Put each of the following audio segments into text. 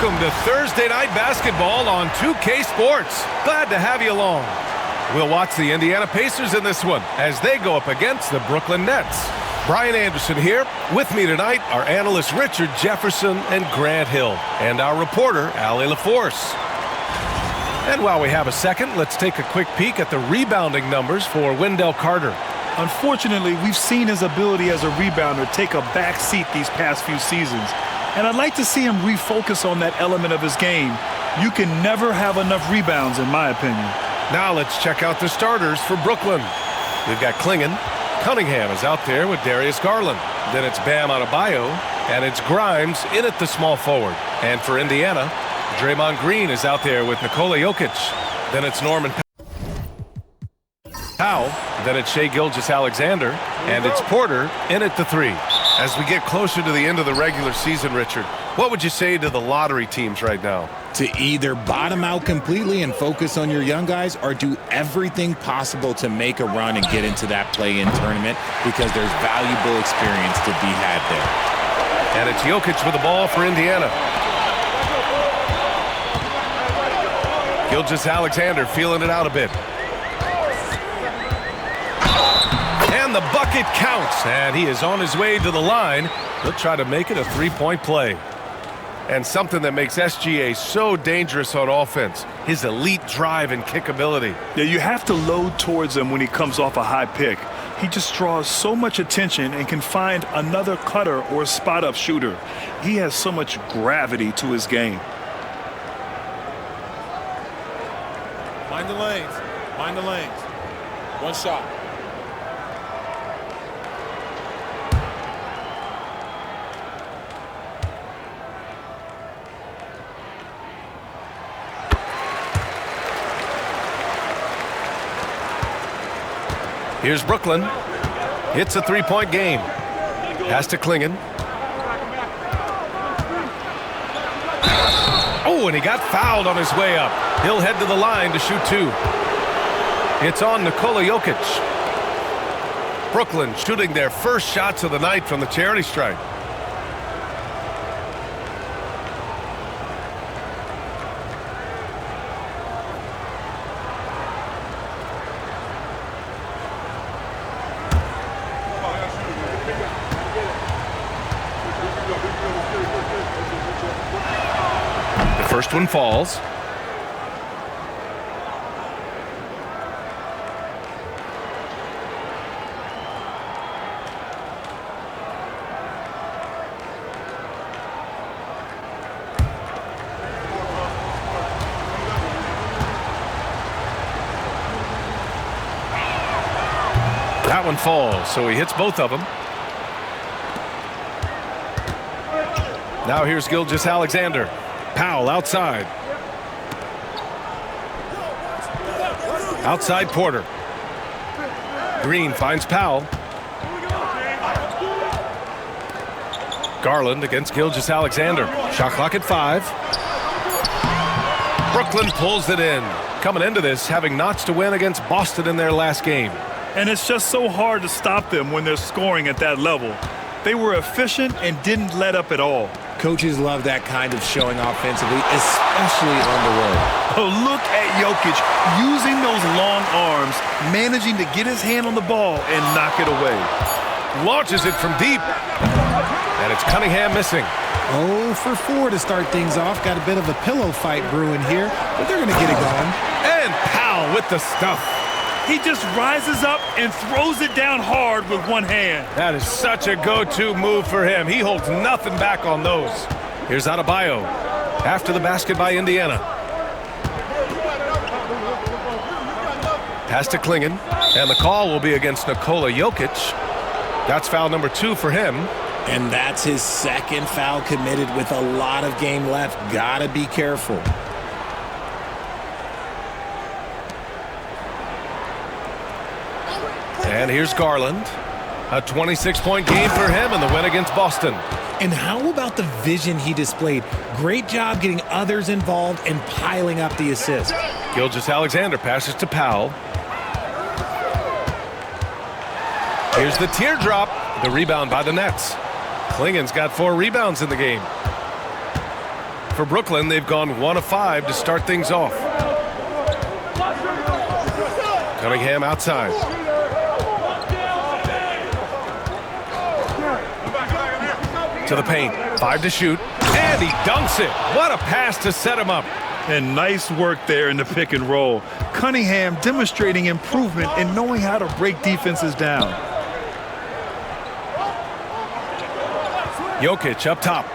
Welcome to Thursday Night Basketball on 2K Sports. Glad to have you along. We'll watch the Indiana Pacers in this one as they go up against the Brooklyn Nets. Brian Anderson here. With me tonight are analysts Richard Jefferson and Grant Hill, and our reporter, Allie LaForce. And while we have a second, let's take a quick peek at the rebounding numbers for Wendell Carter. Unfortunately, we've seen his ability as a rebounder take a back seat these past few seasons. And I'd like to see him refocus on that element of his game. You can never have enough rebounds, in my opinion. Now let's check out the starters for Brooklyn. We've got Klingon. Cunningham is out there with Darius Garland. Then it's Bam Adebayo, and it's Grimes in at the small forward. And for Indiana, Draymond Green is out there with Nikola Jokic. Then it's Norman Powell. Then it's Shai Gilgeous-Alexander, and it's Porter in at the 3. As we get closer to the end of the regular season, Richard, what would you say to the lottery teams right now? To either bottom out completely and focus on your young guys, or do everything possible to make a run and get into that play-in tournament, because there's valuable experience to be had there. And it's Jokic with the ball for Indiana. Gilgeous-Alexander feeling it out a bit. And the bucket counts, and he is on his way to the line. He'll try to make it a three-point play. And something that makes SGA so dangerous on offense, his elite drive and kick ability. Yeah, you have to load towards him when he comes off a high pick. He just draws so much attention and can find another cutter or spot-up shooter. He has so much gravity to his game. Mind the lanes. Mind the lanes. One shot. Here's Brooklyn. It's a three-point game. Pass to Klingon. Oh, and he got fouled on his way up. He'll head to the line to shoot 2. It's on Nikola Jokic. Brooklyn shooting their first shots of the night from the charity stripe. First one falls. That one falls, so he hits both of them. Now here's Gilgeous-Alexander. Powell outside. Outside Porter. Green finds Powell. Garland against Gilgeous-Alexander. Shot clock at 5. Brooklyn pulls it in. Coming into this, having notched a win against Boston in their last game. And it's just so hard to stop them when they're scoring at that level. They were efficient and didn't let up at all. Coaches love that kind of showing offensively, especially on the road. Oh, look at Jokic using those long arms, managing to get his hand on the ball and knock it away. Launches it from deep. And it's Cunningham missing. 0 for 4 to start things off. Got a bit of a pillow fight brewing here, but they're going to get it going. And Powell with the stuff. He just rises up and throws it down hard with one hand. That is such a go-to move for him. He holds nothing back on those. Here's Adebayo after the basket by Indiana. Pass to Klingon, and the call will be against Nikola Jokic. That's foul number 2 for him. And that's his second foul committed with a lot of game left. Gotta be careful. And here's Garland. A 26-point game for him in the win against Boston. And how about the vision he displayed? Great job getting others involved and piling up the assists. Gilgeous-Alexander passes to Powell. Here's the teardrop. The rebound by the Nets. Klingon's got 4 rebounds in the game. for Brooklyn, they've gone 1 of 5 to start things off. Cunningham outside. To the paint. 5 to shoot. And he dunks it. What a pass to set him up. And nice work there in the pick and roll. Cunningham demonstrating improvement in knowing how to break defenses down. Jokic up top.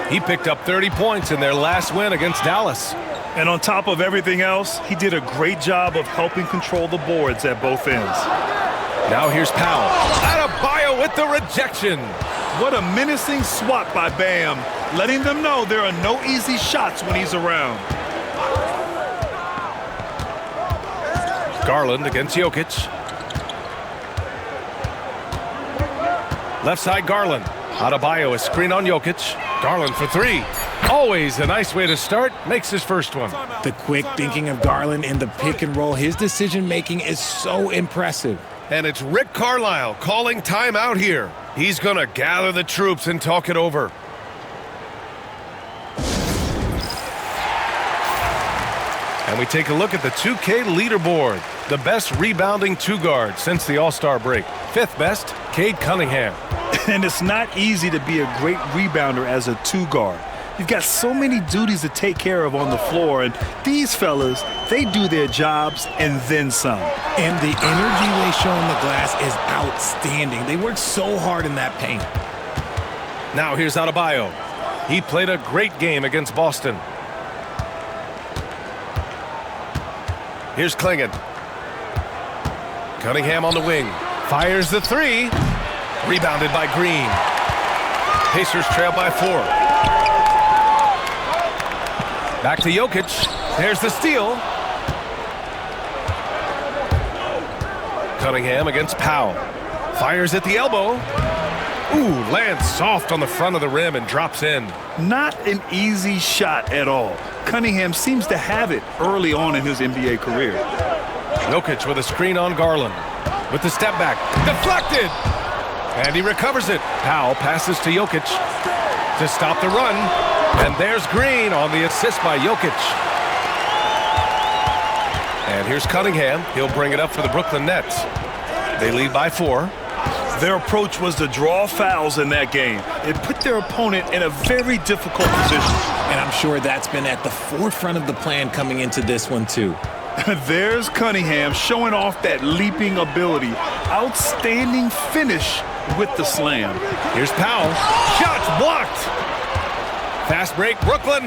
He picked up 30 points in their last win against Dallas. And on top of everything else, he did a great job of helping control the boards at both ends. Now here's Powell. Adebayo with the rejection. What a menacing swat by Bam, letting them know there are no easy shots when he's around. Garland against Jokic. Left side Garland. Adebayo a screen on Jokic. Garland for 3. Always a nice way to start. Makes his first one. The quick thinking of Garland in the pick and roll. His decision making is so impressive. And it's Rick Carlisle calling timeout here. He's going to gather the troops and talk it over. And we take a look at the 2K leaderboard. The best rebounding 2-guard since the All-Star break. 5th best, Cade Cunningham. And it's not easy to be a great rebounder as a 2-guard. You've got so many duties to take care of on the floor, and these fellas, they do their jobs and then some. And the energy they show on the glass is outstanding. They work so hard in that paint. Now here's Adebayo. He played a great game against Boston. Here's Klingon. Cunningham on the wing. Fires the 3. Rebounded by Green. Pacers trail by 4. Back to Jokic. There's the steal. Cunningham against Powell. Fires at the elbow. Ooh, lands soft on the front of the rim and drops in. Not an easy shot at all. Cunningham seems to have it early on in his NBA career. Jokic with a screen on Garland. With the step back. Deflected! And he recovers it. Powell passes to Jokic to stop the run. And there's Green on the assist by Jokic. And here's Cunningham. He'll bring it up for the Brooklyn Nets. They lead by 4. Their approach was to draw fouls in that game. It put their opponent in a very difficult position. And I'm sure that's been at the forefront of the plan coming into this one, too. There's Cunningham showing off that leaping ability. Outstanding finish with the slam. Here's Powell. Shots blocked. Fast break, Brooklyn.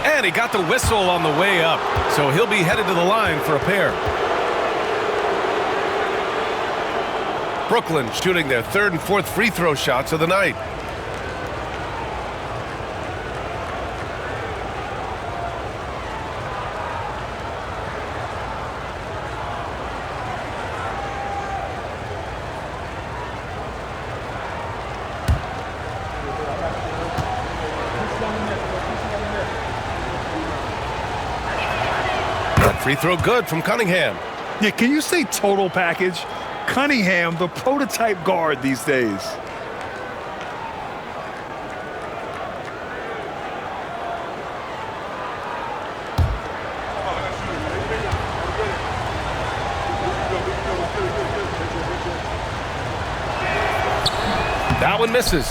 And he got the whistle on the way up. So he'll be headed to the line for a pair. Brooklyn shooting their 3rd and 4th free throw shots of the night. Free throw good from Cunningham. Yeah, can you say total package? Cunningham, the prototype guard these days. That one misses.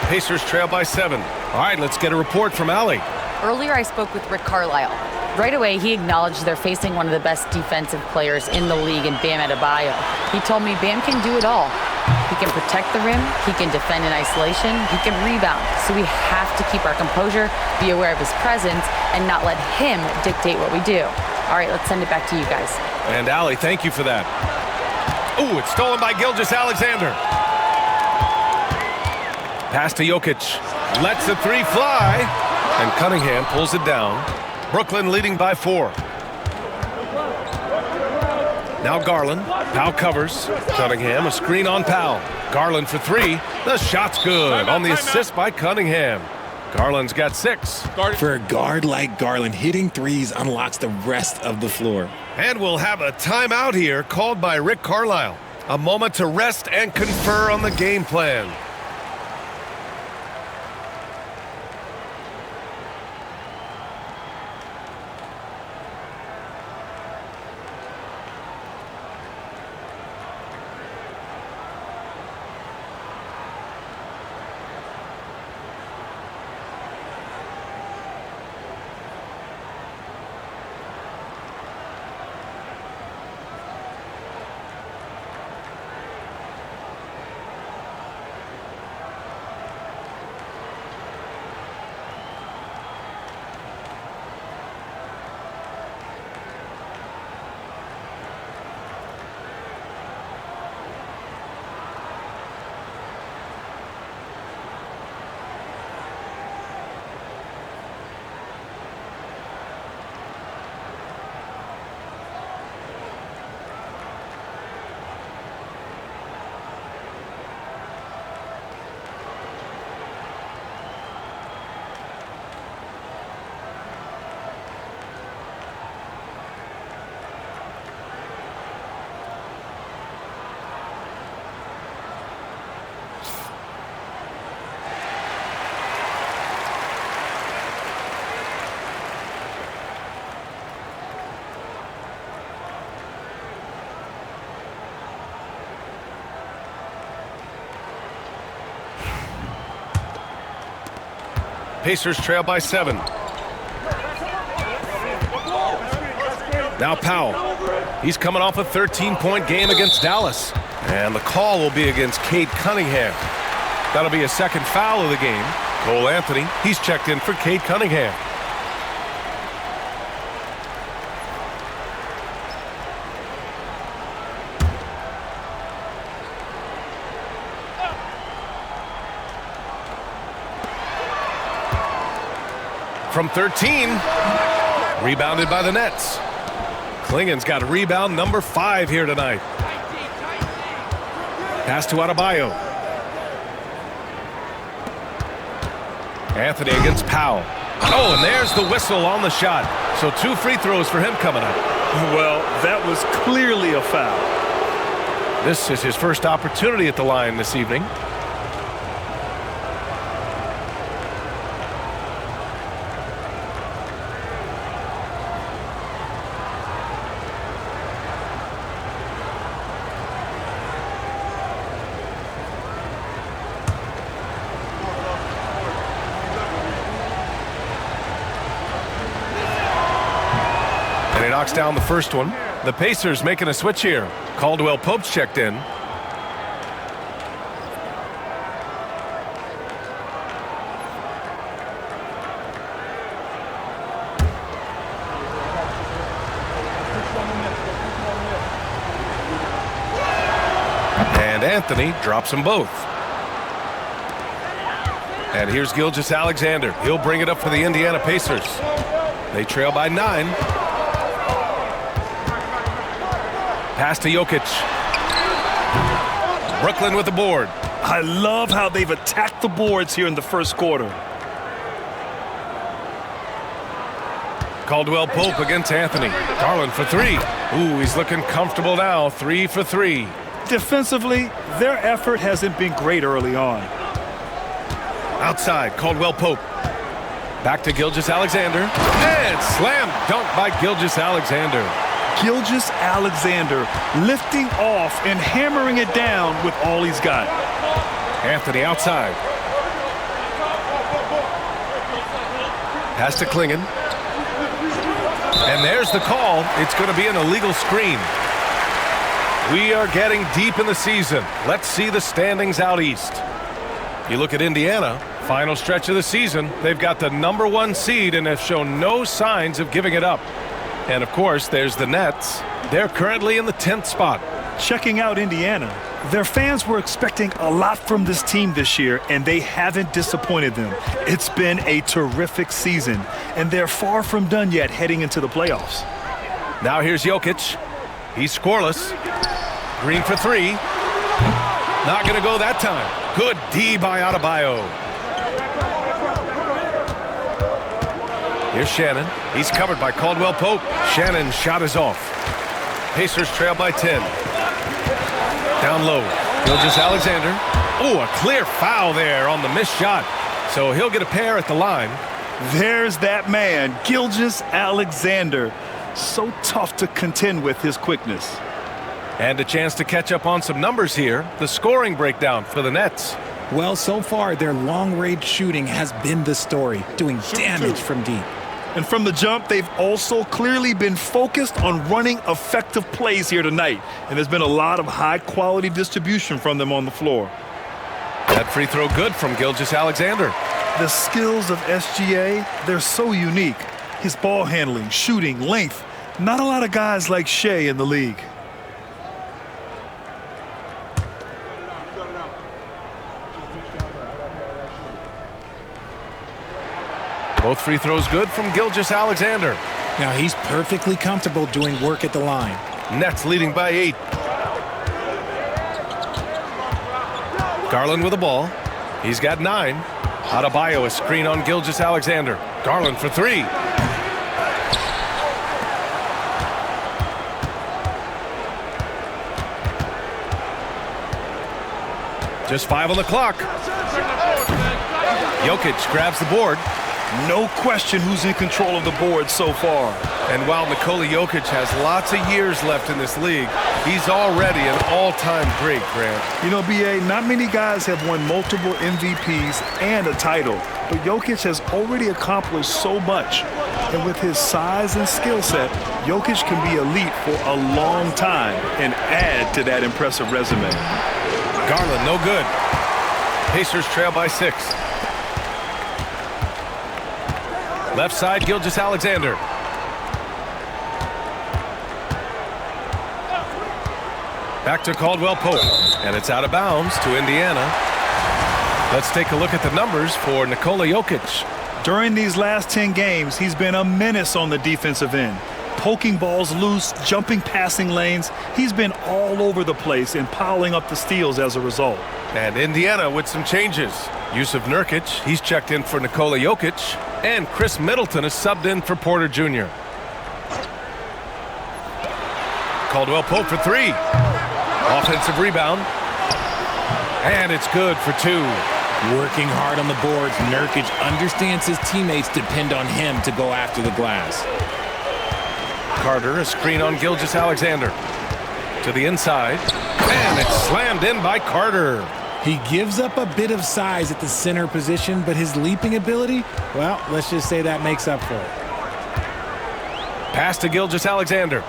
Pacers trail by 7. All right, let's get a report from Allie. Earlier, I spoke with Rick Carlisle. Right away, he acknowledged they're facing one of the best defensive players in the league in Bam Adebayo. He told me Bam can do it all. He can protect the rim, he can defend in isolation, he can rebound. So we have to keep our composure, be aware of his presence, and not let him dictate what we do. All right, let's send it back to you guys. And Allie, thank you for that. Ooh, it's stolen by Gilgeous-Alexander. Pass to Jokic. Lets the 3 fly. And Cunningham pulls it down. Brooklyn leading by 4. Now Garland. Powell covers. Cunningham, a screen on Powell. Garland for 3. The shot's good on the assist by Cunningham. Garland's got 6. For a guard like Garland, hitting threes unlocks the rest of the floor. And we'll have a timeout here called by Rick Carlisle. A moment to rest and confer on the game plan. Pacers trail by 7. Now Powell. He's coming off a 13-point game against Dallas. And the call will be against Cade Cunningham. That'll be a second foul of the game. Cole Anthony, he's checked in for Cade Cunningham. From 13, rebounded by the Nets. Klingen's got rebound number 5 here tonight. Pass to Adebayo. Anthony against Powell. Oh, and there's the whistle on the shot. So 2 free throws for him coming up. Well, that was clearly a foul. This is his first opportunity at the line this evening. And he knocks down the first one. The Pacers making a switch here. Caldwell Pope's checked in. And Anthony drops them both. And here's Gilgeous-Alexander. He'll bring it up for the Indiana Pacers. They trail by 9. Pass to Jokic. Brooklyn with the board. I love how they've attacked the boards here in the first quarter. Caldwell Pope against Anthony. Garland for 3. Ooh, he's looking comfortable now. 3 for 3. Defensively, their effort hasn't been great early on. Outside, Caldwell Pope. Back to Gilgeous-Alexander. And slam dunk by Gilgeous-Alexander. Gilgeous-Alexander lifting off and hammering it down with all he's got. Anthony outside. Pass to Klingen. And there's the call. It's going to be an illegal screen. We are getting deep in the season. Let's see the standings out east. You look at Indiana, final stretch of the season. They've got the #1 seed and have shown no signs of giving it up. And, of course, there's the Nets. They're currently in the 10th spot. Checking out Indiana, their fans were expecting a lot from this team this year, and they haven't disappointed them. It's been a terrific season, and they're far from done yet heading into the playoffs. Now here's Jokic. He's scoreless. Green for 3. Not going to go that time. Good D by Adebayo. Here's Shannon. He's covered by Caldwell Pope. Shannon's shot is off. Pacers trail by 10. Down low. Gilgeous-Alexander. Oh, a clear foul there on the missed shot. So he'll get a pair at the line. There's that man, Gilgeous-Alexander. So tough to contend with his quickness. And a chance to catch up on some numbers here. The scoring breakdown for the Nets. Well, so far, their long-range shooting has been the story, doing damage from deep. And from the jump, they've also clearly been focused on running effective plays here tonight. And there's been a lot of high-quality distribution from them on the floor. That free throw good from Gilgeous-Alexander. The skills of SGA, they're so unique. His ball handling, shooting, length. Not a lot of guys like Shea in the league. Both free throws good from Gilgeous-Alexander. Now he's perfectly comfortable doing work at the line. Nets leading by 8. Garland with the ball. He's got 9. Adebayo, a screen on Gilgeous-Alexander. Garland for 3. Just 5 on the clock. Jokic grabs the board. No question who's in control of the board so far. And while Nikola Jokic has lots of years left in this league, he's already an all-time great, Grant. You know, BA, not many guys have won multiple MVPs and a title. but Jokic has already accomplished so much. And with his size and skill set, Jokic can be elite for a long time and add to that impressive resume. Garland, no good. Pacers trail by 6. Left side, Gilgeous-Alexander. Back to Caldwell Pope, and it's out of bounds to Indiana. Let's take a look at the numbers for Nikola Jokic. During these last 10 games, he's been a menace on the defensive end. Poking balls loose, jumping passing lanes. He's been all over the place and piling up the steals as a result. And Indiana with some changes. Yusuf Nurkic, he's checked in for Nikola Jokic. And Chris Middleton is subbed in for Porter Jr. Caldwell Pope for 3. Offensive rebound. And it's good for 2. Working hard on the boards, Nurkic understands his teammates depend on him to go after the glass. Carter, a screen on Gilgeous-Alexander. To the inside. And it's slammed in by Carter. He gives up a bit of size at the center position, but his leaping ability, well, let's just say that makes up for it. Pass to Gilgeous-Alexander.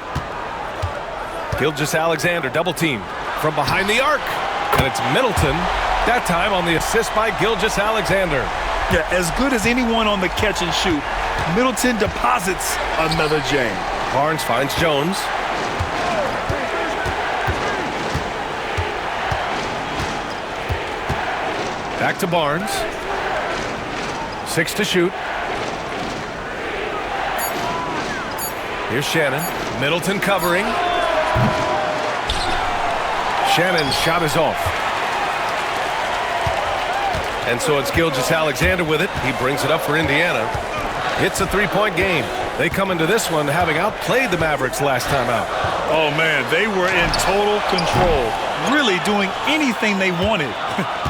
Gilgeous-Alexander double team from behind the arc. And it's Middleton, that time on the assist by Gilgeous-Alexander. Yeah, as good as anyone on the catch and shoot, Middleton deposits another J. Barnes finds Jones. Back to Barnes. 6 to shoot. Here's Shannon. Middleton covering. Shannon's shot is off. And so it's Gilgeous-Alexander with it. He brings it up for Indiana. It's a 3-point game. They come into this one having outplayed the Mavericks last time out. Oh, man, they were in total control, really doing anything they wanted.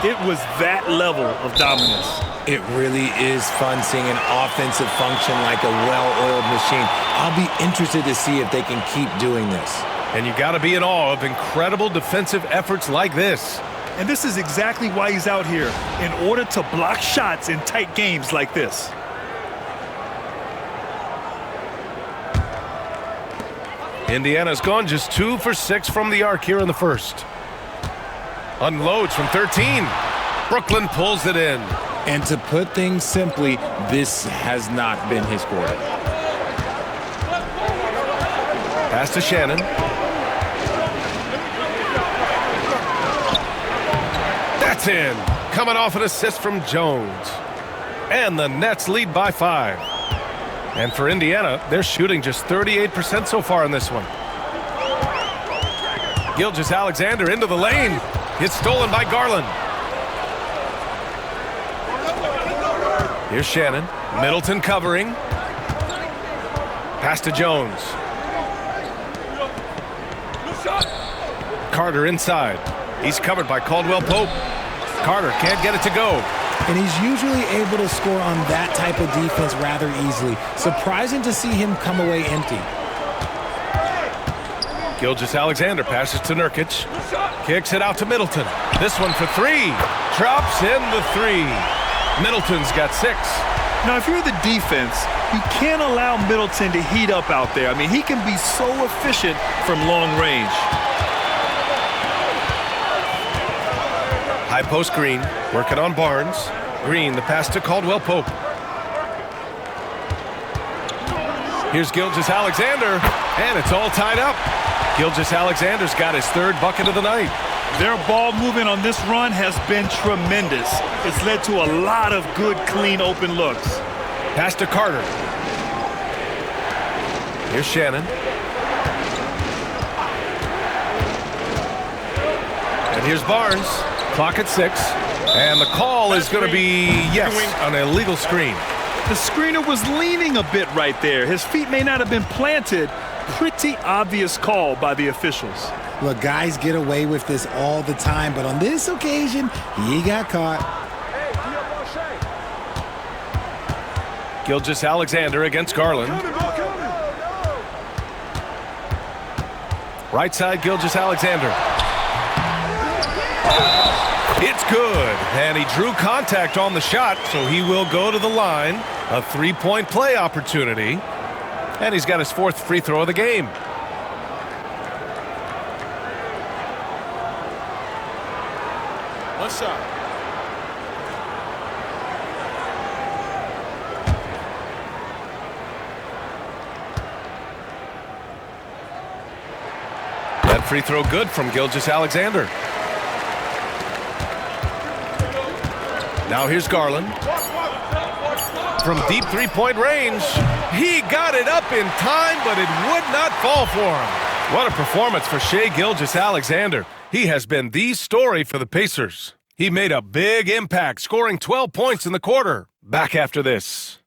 It was that level of dominance. It really is fun seeing an offensive function like a well-oiled machine. I'll be interested to see if they can keep doing this. And you got to be in awe of incredible defensive efforts like this. And this is exactly why he's out here, in order to block shots in tight games like this. Indiana's gone just 2 for 6 from the arc here in the first. Unloads from 13. Brooklyn pulls it in. And to put things simply, this has not been his quarter. Pass to Shannon. That's in. Coming off an assist from Jones. And the Nets lead by 5. And for Indiana, they're shooting just 38% so far in this one. Gilgeous-Alexander into the lane. It's stolen by Garland. Here's Shannon. Middleton covering. Pass to Jones. Carter inside. He's covered by Caldwell Pope. Carter can't get it to go. And he's usually able to score on that type of defense rather easily. Surprising to see him come away empty. Gilgeous-Alexander passes to Nurkic. Kicks it out to Middleton. This one for 3. Drops in the 3. Middleton's got 6. Now, if you're the defense, you can't allow Middleton to heat up out there. I mean, he can be so efficient from long range. High post Green, working on Barnes. Green, the pass to Caldwell Pope. Here's Gilgeous-Alexander, and it's all tied up. Gilgeous-Alexander's got his 3rd bucket of the night. Their ball movement on this run has been tremendous. It's led to a lot of good, clean, open looks. Pass to Carter. Here's Shannon. And here's Barnes. Clock at 6. And the call is going to be, yes, an illegal screen. The screener was leaning a bit right there. His feet may not have been planted. Pretty obvious call by the officials. Look, guys get away with this all the time, but on this occasion, he got caught. Gilgeous-Alexander against Garland. Right side, Gilgeous-Alexander. It's good, and he drew contact on the shot, so he will go to the line. A three-point play opportunity, and he's got his fourth free throw of the game. One shot. That free throw good from Gilgeous-Alexander. Now here's Garland. From deep three-point range, he got it up in time, but it would not fall for him. What a performance for Shai Gilgeous-Alexander. He has been the story for the Pacers. He made a big impact, scoring 12 points in the quarter. Back after this.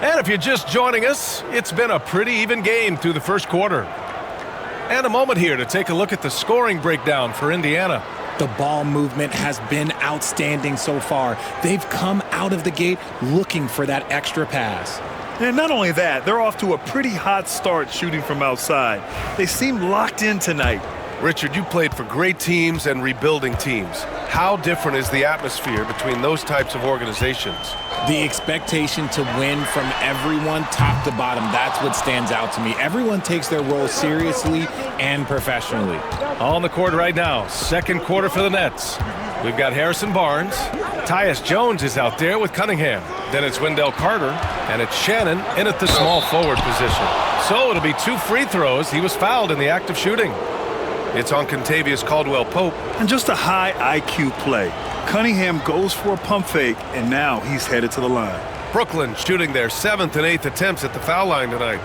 And if you're just joining us, it's been a pretty even game through the first quarter. And a moment here to take a look at the scoring breakdown for Indiana. The ball movement has been outstanding so far. They've come out of the gate looking for that extra pass. And not only that, they're off to a pretty hot start shooting from outside. They seem locked in tonight. Richard, you played for great teams and rebuilding teams. How different is the atmosphere between those types of organizations? The expectation to win from everyone top to bottom, that's what stands out to me. Everyone takes their role seriously and professionally. On the court right now, second quarter for the Nets. We've got Harrison Barnes. Tyus Jones is out there with Cunningham. Then it's Wendell Carter, and it's Shannon in at the small forward position. So it'll be 2 free throws. He was fouled in the act of shooting. It's on Kentavious Caldwell-Pope. And just a high IQ play. Cunningham goes for a pump fake, and now he's headed to the line. Brooklyn shooting their 7th and 8th attempts at the foul line tonight.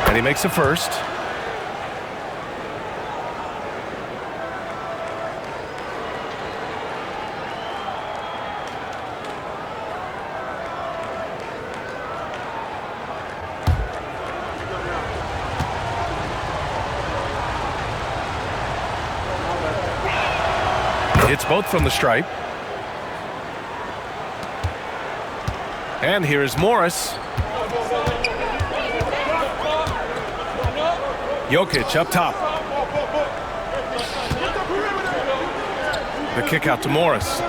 And he makes a first. It's both from the stripe. And here is Morris. Jokic up top. The kick out to Morris.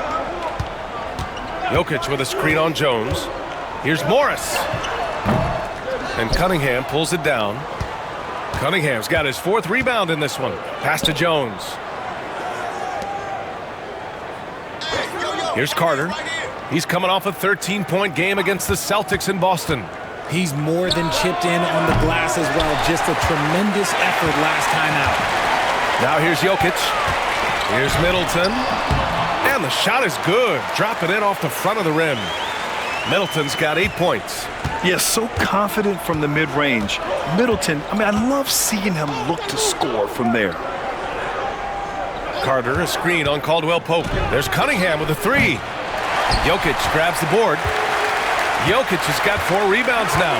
Jokic with a screen on Jones. Here's Morris. And Cunningham pulls it down. Cunningham's got his 4th rebound in this one. Pass to Jones. Here's Carter. He's coming off a 13-point game against the Celtics in Boston. He's more than chipped in on the glass as well. Just a tremendous effort last time out. Now here's Jokic. Here's Middleton. And the shot is good. Dropping in off the front of the rim. Middleton's got 8 points. Yes, so confident from the mid-range. Middleton, I love seeing him look to score from there. Carter, a screen on Caldwell-Pope. There's Cunningham with a 3. Jokic grabs the board. Jokic has got 4 rebounds now.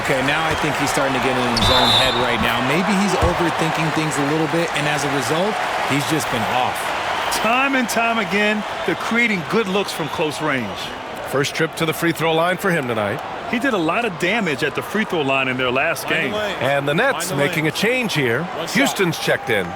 Okay, now I think he's starting to get in his own head right now. Maybe he's overthinking things a little bit, and as a result, he's just been off. Time and time again, they're creating good looks from close range. First trip to the free throw line for him tonight. He did a lot of damage at the free throw line in their last game. And the Nets making a change here. Houston's checked in.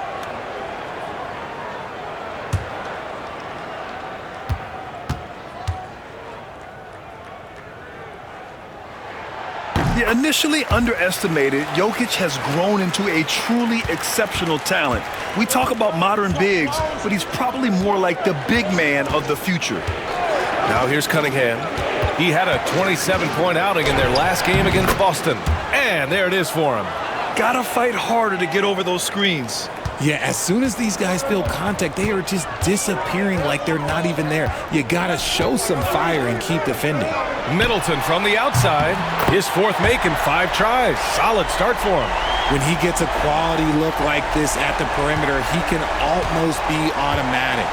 Initially underestimated, Jokic has grown into a truly exceptional talent. We talk about modern bigs, but he's probably more like the big man of the future. Now here's Cunningham. He had a 27-point outing in their last game against Boston. And there it is for him. Gotta fight harder to get over those screens. Yeah, as soon as these guys feel contact, they are just disappearing like they're not even there. You gotta show some fire and keep defending. Middleton from the outside. His 4th make in 5 tries. Solid start for him. When he gets a quality look like this at the perimeter, he can almost be automatic.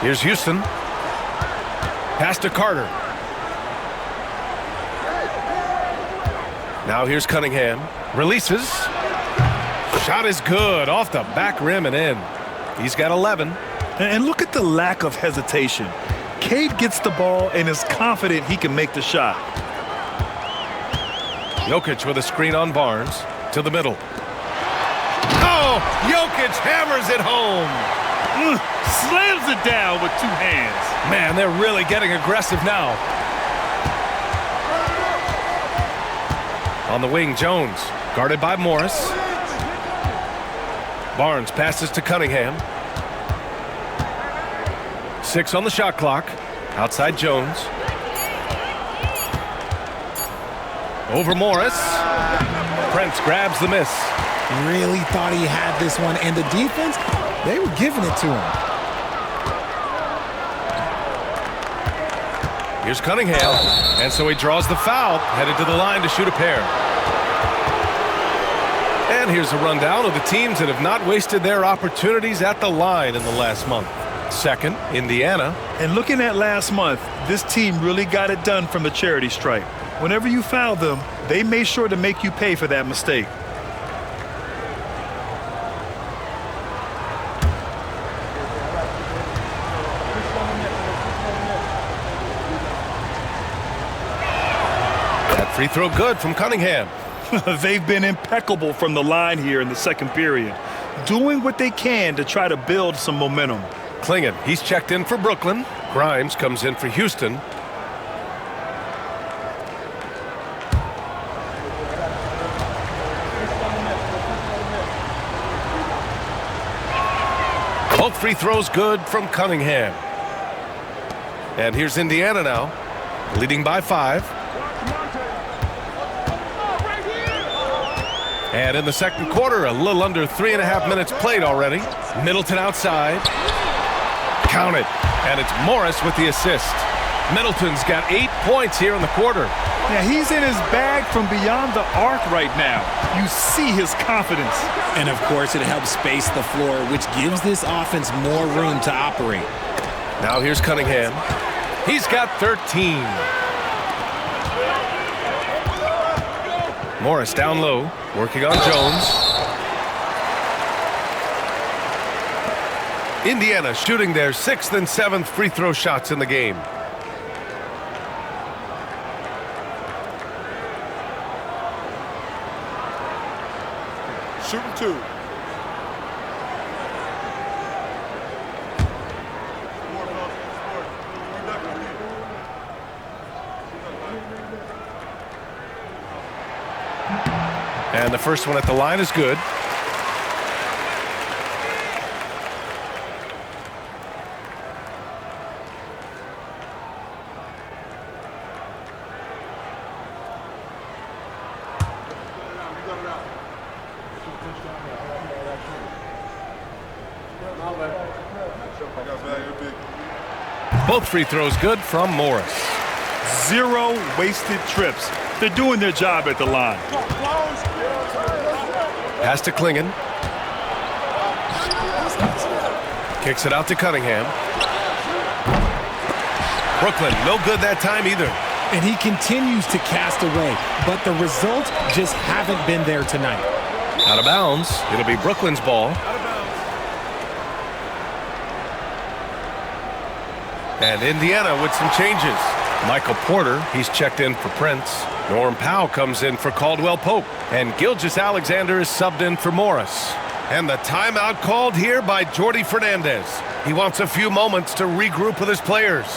Here's Houston. Pass to Carter. Now here's Cunningham. Releases. Shot is good. Off the back rim and in. He's got 11. And look at the lack of hesitation. Cade gets the ball and is confident he can make the shot. Jokic with a screen on Barnes. To the middle. Oh! Jokic hammers it home. Slams it down with 2 hands. Man, they're really getting aggressive now. On the wing, Jones. Guarded by Morris. Barnes passes to Cunningham. 6 on the shot clock. Outside Jones. Over Morris. Prince grabs the miss. Really thought he had this one, and the defense, they were giving it to him. Here's Cunningham, and so he draws the foul, headed to the line to shoot a pair. And here's a rundown of the teams that have not wasted their opportunities at the line in the last month. Second, Indiana. And looking at last month, this team really got it done from the charity stripe. Whenever you foul them, they made sure to make you pay for that mistake. That free throw good from Cunningham. They've been impeccable from the line here in the second period, doing what they can to try to build some momentum. Klingon, he's checked in for Brooklyn. Grimes comes in for Houston. Both free throws good from Cunningham. And here's Indiana now, leading by 5. And in the second quarter, a little under 3.5 minutes played already. Middleton outside. Count it. And it's Morris with the assist. Middleton's got 8 points here in the quarter. Yeah, he's in his bag from beyond the arc right now. You see his confidence. And of course, it helps space the floor, which gives this offense more room to operate. Now here's Cunningham. He's got 13. Morris down low, working on Jones. Indiana shooting their 6th and 7th free throw shots in the game. Shooting 2. And the first one at the line is good. Both free throws good from Morris. 0 wasted trips. They're doing their job at the line. Pass to Klingon. Kicks it out to Cunningham. Brooklyn, no good that time either. And he continues to cast away, but the results just haven't been there tonight. Out of bounds. It'll be Brooklyn's ball. And Indiana with some changes. Michael Porter, he's checked in for Prince. Norm Powell comes in for Caldwell Pope. And Gilgeous-Alexander is subbed in for Morris. And the timeout called here by Jordi Fernandez. He wants a few moments to regroup with his players.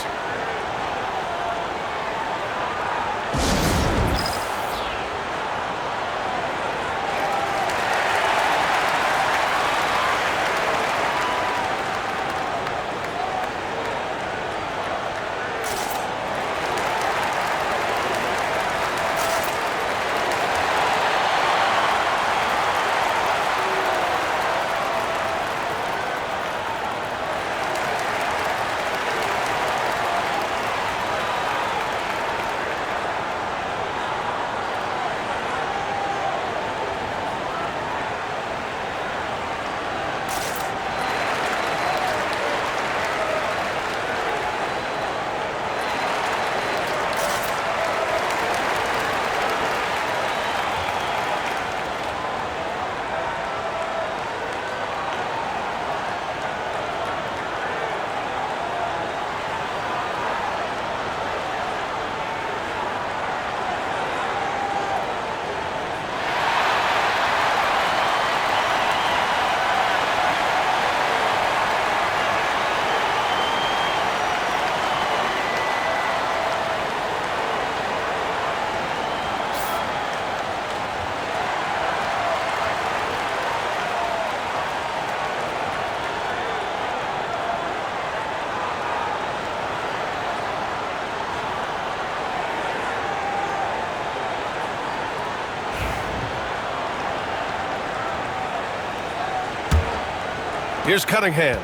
Here's Cunningham.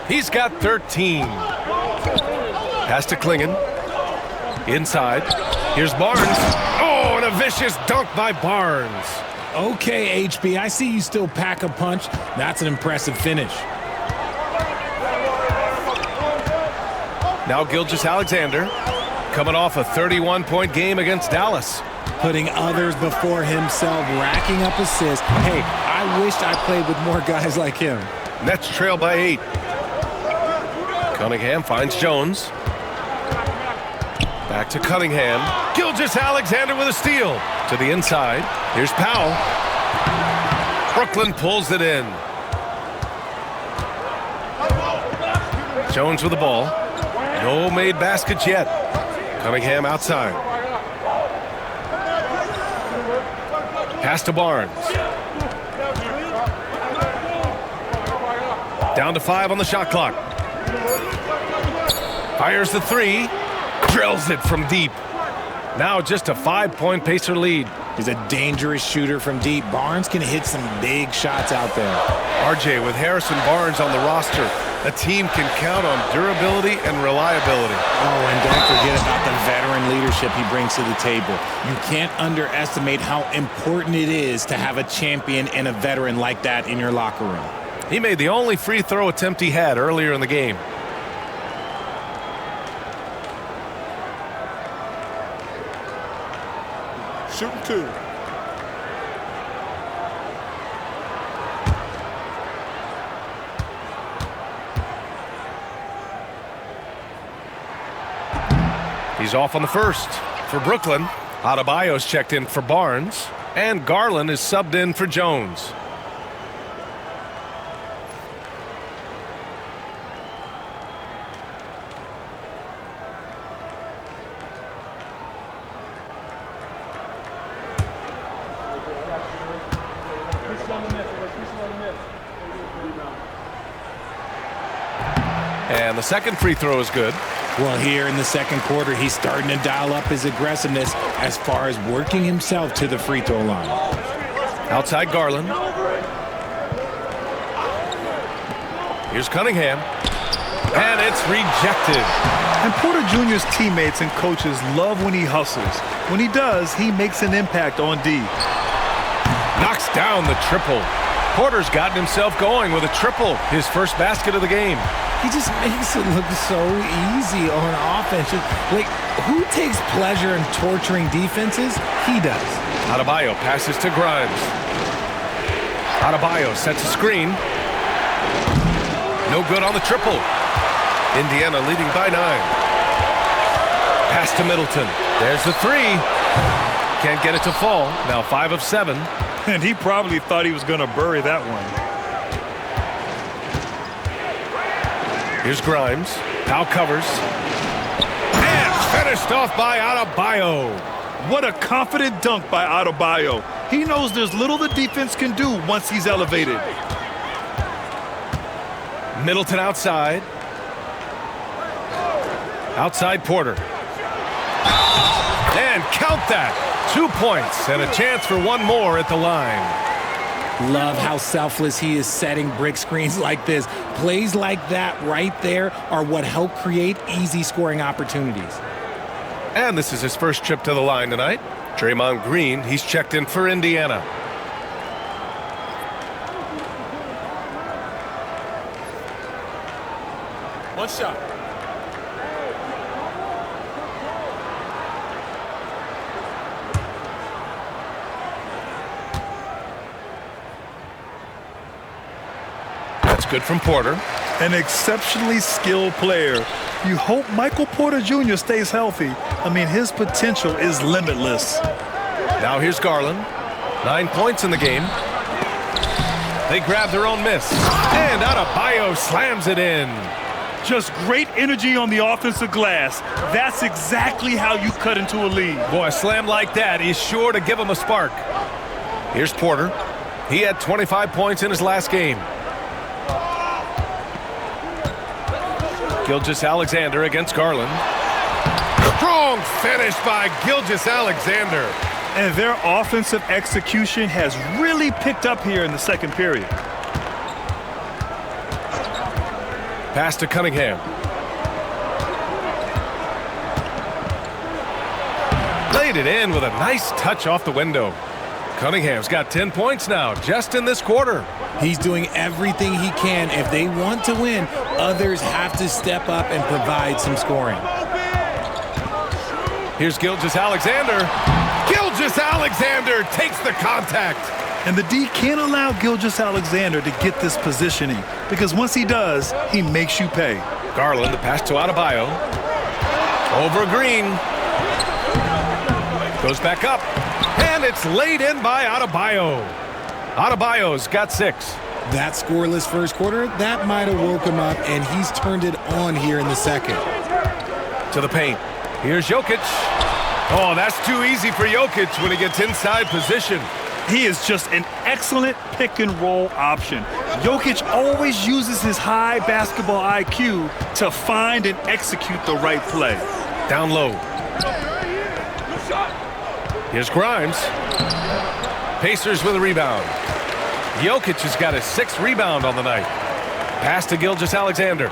He's got 13. Pass to Klingen. Inside. Here's Barnes. Oh, and a vicious dunk by Barnes. Okay, HB, I see you still pack a punch. That's an impressive finish. Now Gilgeous-Alexander coming off a 31-point game against Dallas. Putting others before himself, racking up assists. Hey, I wished I played with more guys like him. Nets trail by 8. Cunningham finds Jones. Back to Cunningham. Gilgeous-Alexander with a steal. To the inside. Here's Powell. Brooklyn pulls it in. Jones with the ball. No made baskets yet. Cunningham outside. Pass to Barnes. Down to 5 on the shot clock. Fires the 3. Drills it from deep. Now just a 5-point Pacer lead. He's a dangerous shooter from deep. Barnes can hit some big shots out there. RJ, with Harrison Barnes on the roster, a team can count on durability and reliability. Oh, and don't forget about the veteran leadership he brings to the table. You can't underestimate how important it is to have a champion and a veteran like that in your locker room. He made the only free throw attempt he had earlier in the game. Shooting 2. He's off on the first. For Brooklyn, Adebayo's checked in for Barnes, and Garland is subbed in for Jones. And the second free throw is good. Well, here in the second quarter, he's starting to dial up his aggressiveness as far as working himself to the free throw line. Outside Garland. Here's Cunningham. And it's rejected. And Porter Jr.'s teammates and coaches love when he hustles. When he does, he makes an impact on D. Knocks down the triple. Porter's gotten himself going with a triple, his first basket of the game. He just makes it look so easy on offense. Like, who takes pleasure in torturing defenses? He does. Adebayo passes to Grimes. Adebayo sets a screen. No good on the triple. Indiana leading by 9. Pass to Middleton. There's the 3. Can't get it to fall. Now 5 of 7. And he probably thought he was going to bury that one. Here's Grimes. Now covers. And finished off by Adebayo. What a confident dunk by Adebayo. He knows there's little the defense can do once he's elevated. Middleton outside. Outside Porter. And count that. 2 points and a chance for one more at the line. Love how selfless he is setting brick screens like this. Plays like that right there are what help create easy scoring opportunities. And this is his first trip to the line tonight. Draymond Green, he's checked in for Indiana. One shot. That's good from Porter. An exceptionally skilled player. You hope Michael Porter Jr. stays healthy. I mean, his potential is limitless. Now here's Garland. 9 points in the game. They grab their own miss. And Adebayo slams it in. Just great energy on the offensive glass. That's exactly how you cut into a lead. Boy, a slam like that is sure to give him a spark. Here's Porter. He had 25 points in his last game. Gilgeous-Alexander against Garland. Strong finish by Gilgeous-Alexander. And their offensive execution has really picked up here in the second period. Pass to Cunningham. Laid it in with a nice touch off the window. Cunningham's got 10 points now, just in this quarter. He's doing everything he can. If they want to win, others have to step up and provide some scoring. Here's Gilgeous-Alexander. Gilgeous-Alexander takes the contact. And the D can't allow Gilgeous-Alexander to get this positioning because once he does, he makes you pay. Garland, the pass to Adebayo. Over Green. Goes back up. And it's laid in by Adebayo. Adebayo's got 6. That scoreless first quarter, that might have woke him up, and he's turned it on here in the second. To the paint. Here's Jokic. Oh, that's too easy for Jokic when he gets inside position. He is just an excellent pick-and-roll option. Jokic always uses his high basketball IQ to find and execute the right play. Down low. Here's Grimes. Pacers with a rebound. Jokic has got his 6th rebound on the night. Pass to Gilgeous-Alexander.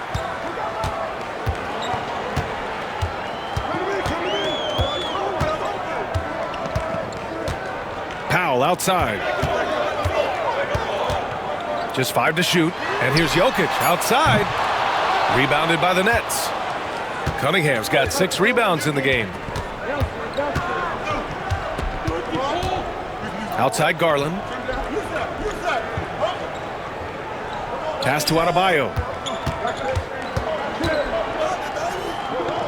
Powell outside. Just 5 to shoot. And here's Jokic outside. Rebounded by the Nets. Cunningham's got 6 rebounds in the game. Outside Garland. Pass to Adebayo.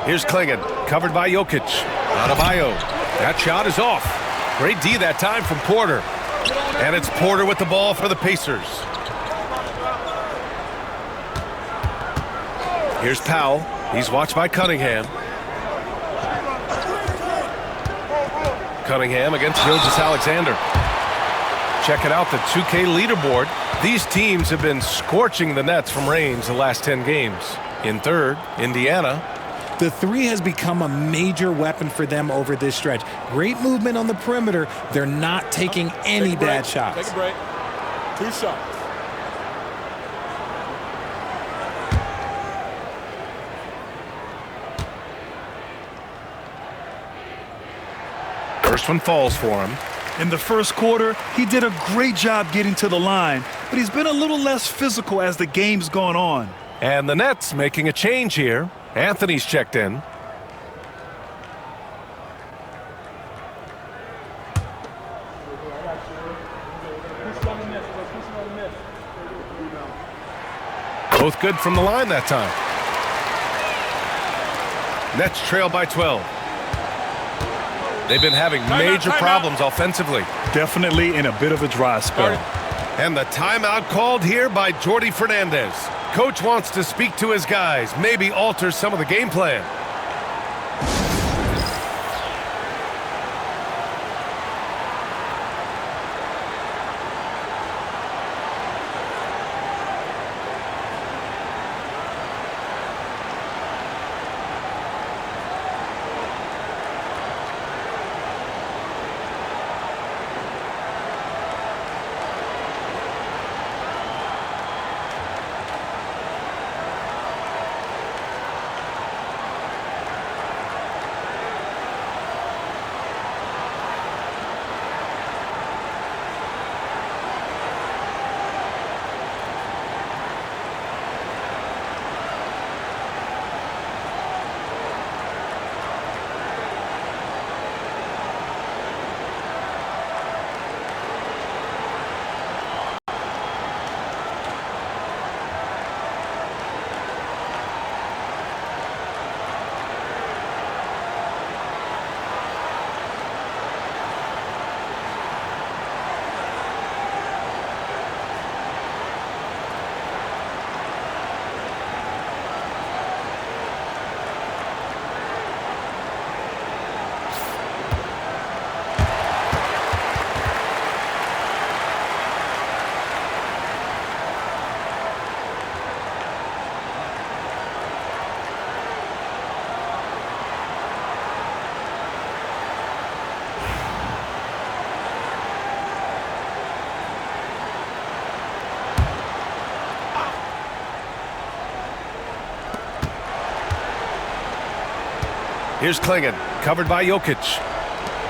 Here's Klingon, covered by Jokic. Adebayo. That shot is off. Great D that time from Porter. And it's Porter with the ball for the Pacers. Here's Powell. He's watched by Cunningham. Cunningham against Gilgeous-Alexander. Checking out the 2K leaderboard. These teams have been scorching the Nets from range the last 10 games. In third, Indiana. The 3 has become a major weapon for them over this stretch. Great movement on the perimeter. They're not taking any bad shots. Take a break. 2 shots. First one falls for him. In the first quarter, he did a great job getting to the line, but he's been a little less physical as the game's gone on. And the Nets making a change here. Anthony's checked in. Both good from the line that time. Nets trail by 12. They've been having major problems offensively. Definitely in a bit of a dry spell. And the timeout called here by Jordi Fernandez. Coach wants to speak to his guys, maybe alter some of the game plan. Here's Klingon, covered by Jokic.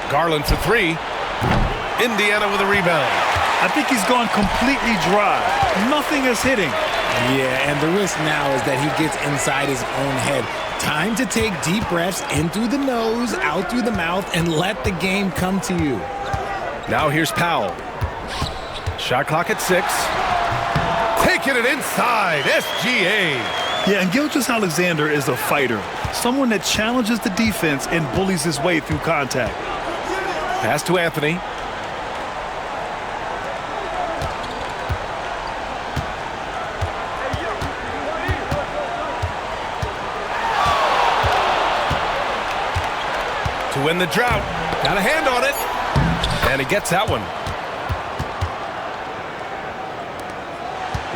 Garland for three. Indiana with a rebound. I think he's gone completely dry. Nothing is hitting. Yeah, and the risk now is that he gets inside his own head. Time to take deep breaths in through the nose, out through the mouth, and let the game come to you. Now here's Powell. Shot clock at 6. Taking it inside, SGA. Yeah, and Gilgeous-Alexander is a fighter. Someone that challenges the defense and bullies his way through contact. Pass to Anthony. To win the drought. Got a hand on it. And he gets that one.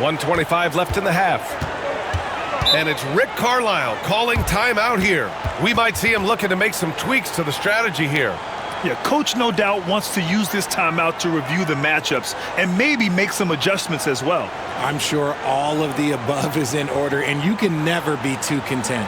1:25 left in the half. And it's Rick Carlisle calling timeout here. We might see him looking to make some tweaks to the strategy here. Yeah, coach no doubt wants to use this timeout to review the matchups and maybe make some adjustments as well. I'm sure all of the above is in order, and you can never be too content.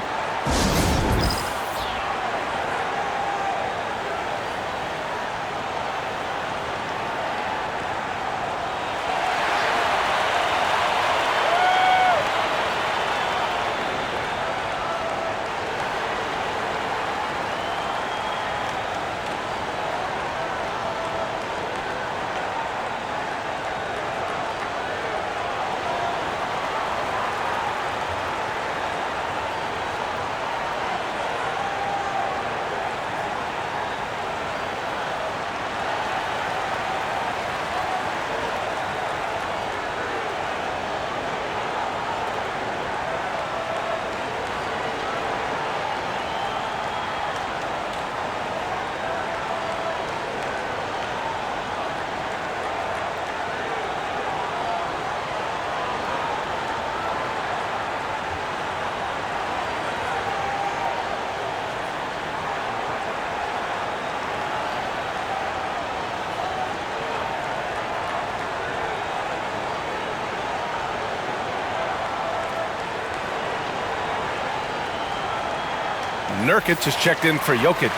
Nurkic has checked in for Jokic.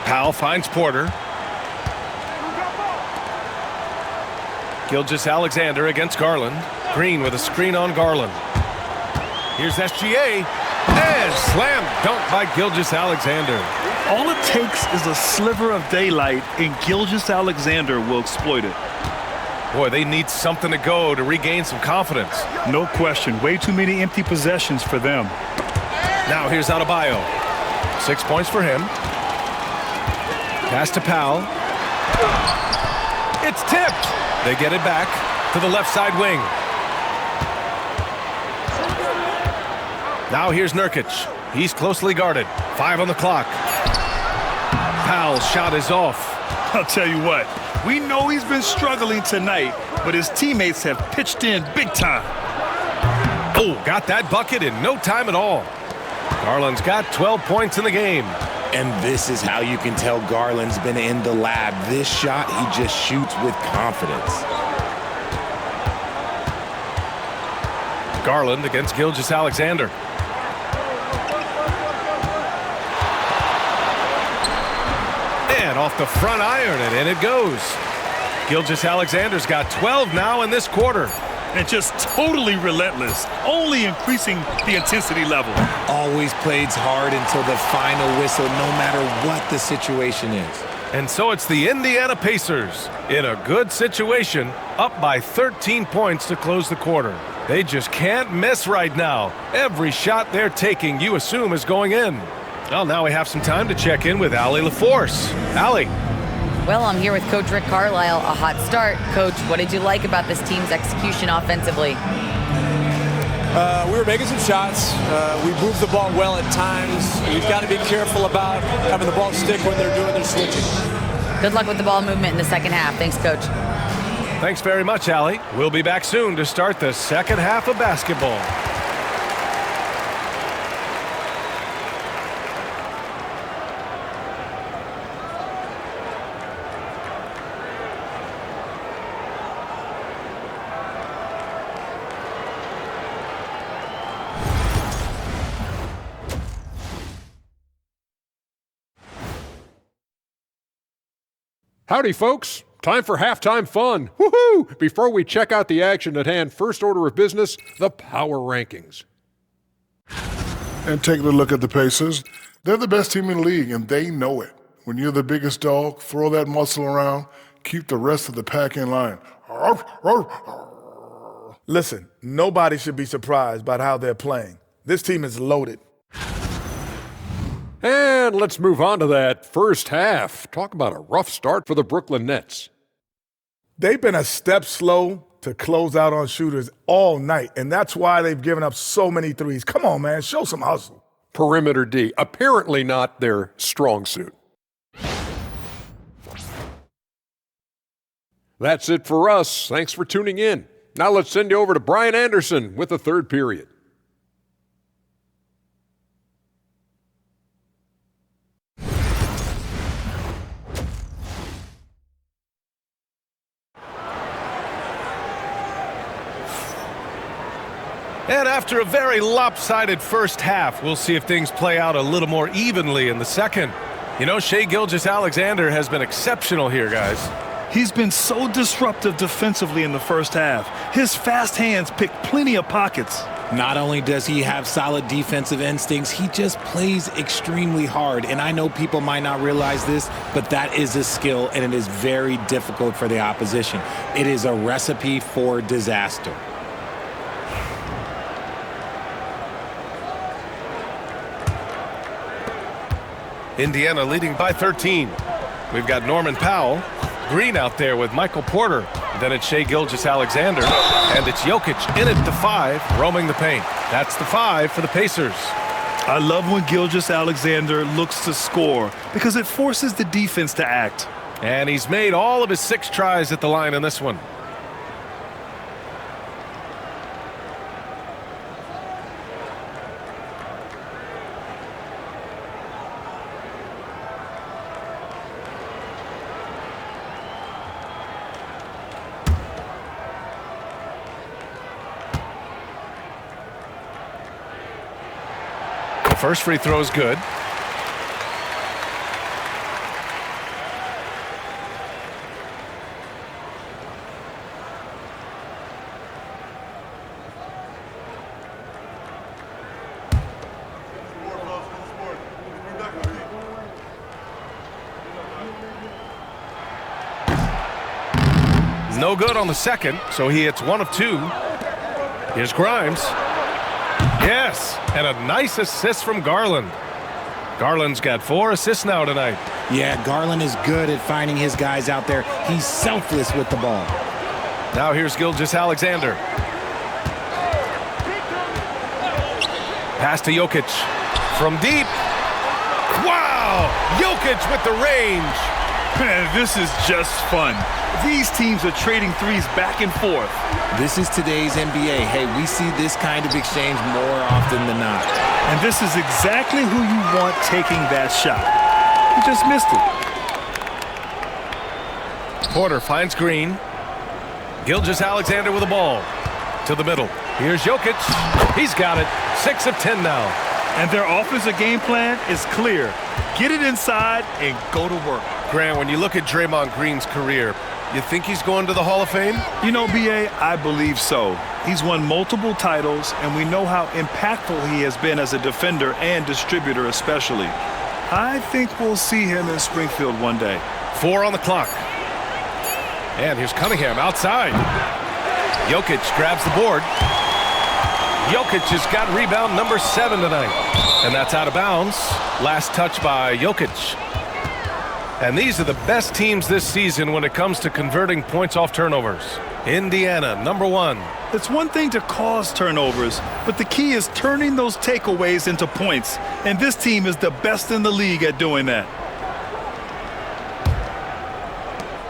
Powell finds Porter. Gilgeous-Alexander against Garland. Green with a screen on Garland. Here's SGA. And slam dunk by Gilgeous-Alexander. All it takes is a sliver of daylight, and Gilgeous-Alexander will exploit it. Boy, they need something to go to regain some confidence. No question. Way too many empty possessions for them. Now here's Adebayo. 6 points for him. Pass to Powell. It's tipped. They get it back to the left side wing. Now here's Nurkic. He's closely guarded. 5 on the clock. Powell's shot is off. I'll tell you what, we know he's been struggling tonight, but his teammates have pitched in big time. Oh, got that bucket in no time at all. Garland's got 12 points in the game. And this is how you can tell Garland's been in the lab. This shot, he just shoots with confidence. Garland against Gilgeous-Alexander. And off the front iron, and in it goes. Gilgeous-Alexander's got 12 now in this quarter. And just totally relentless, only increasing the intensity level. Always plays hard until the final whistle, no matter what the situation is. And so it's the Indiana Pacers in a good situation, up by 13 points to close the quarter. They just can't miss right now. Every shot they're taking, you assume, is going in. Well, now we have some time to check in with Allie LaForce. Allie. Well, I'm here with Coach Rick Carlisle. A hot start. Coach, what did you like about this team's execution offensively? We were making some shots. We moved the ball well at times. We've got to be careful about having the ball stick when they're doing their switching. Good luck with the ball movement in the second half. Thanks, Coach. Thanks very much, Allie. We'll be back soon to start the second half of basketball. Howdy, folks. Time for halftime fun. Woohoo! Before we check out the action at hand, first order of business, the power rankings. And taking a look at the Pacers, they're the best team in the league, and they know it. When you're the biggest dog, throw that muscle around, keep the rest of the pack in line. Listen, nobody should be surprised by how they're playing. This team is loaded. And let's move on to that first half. Talk about a rough start for the Brooklyn Nets. They've been a step slow to close out on shooters all night, and that's why they've given up so many threes. Come on, man, show some hustle. Perimeter D, apparently not their strong suit. That's it for us. Thanks for tuning in. Now let's send you over to Brian Anderson with the third period. And after a very lopsided first half, we'll see if things play out a little more evenly in the second. You know, Shai Gilgeous-Alexander has been exceptional here, guys. He's been so disruptive defensively in the first half. His fast hands pick plenty of pockets. Not only does he have solid defensive instincts, he just plays extremely hard. And I know people might not realize this, but that is a skill, and it is very difficult for the opposition. It is a recipe for disaster. Indiana leading by 13. We've got Norman Powell, Green out there with Michael Porter. Then it's Shai Gilgeous-Alexander, and it's Jokic in at the 5, roaming the paint. That's the 5 for the Pacers. I love when Gilgeous-Alexander looks to score because it forces the defense to act. And he's made all of his 6 tries at the line in this one. First free throw is good. No good on the second, so he hits 1 of 2. Here's Grimes. Yes, and a nice assist from Garland. Garland's got 4 assists now tonight. Yeah, Garland is good at finding his guys out there. He's selfless with the ball. Now here's Gilgeous-Alexander. Pass to Jokic. From deep. Wow! Jokic with the range. Man, this is just fun. These teams are trading threes back and forth. This is today's NBA. Hey, we see this kind of exchange more often than not. And this is exactly who you want taking that shot. He just missed it. Porter finds Green. Gilgeous-Alexander with the ball. To the middle. Here's Jokic. He's got it. 6 of 10 now. And their offensive game plan is clear. Get it inside and go to work. Grant, when you look at Draymond Green's career, you think he's going to the Hall of Fame? You know, B.A., I believe so. He's won multiple titles, and we know how impactful he has been as a defender and distributor especially. I think we'll see him in Springfield one day. 4 on the clock. And here's Cunningham outside. Jokic grabs the board. Jokic has got rebound number 7 tonight. And that's out of bounds. Last touch by Jokic. And these are the best teams this season when it comes to converting points off turnovers. Indiana, number 1. It's one thing to cause turnovers, but the key is turning those takeaways into points. And this team is the best in the league at doing that.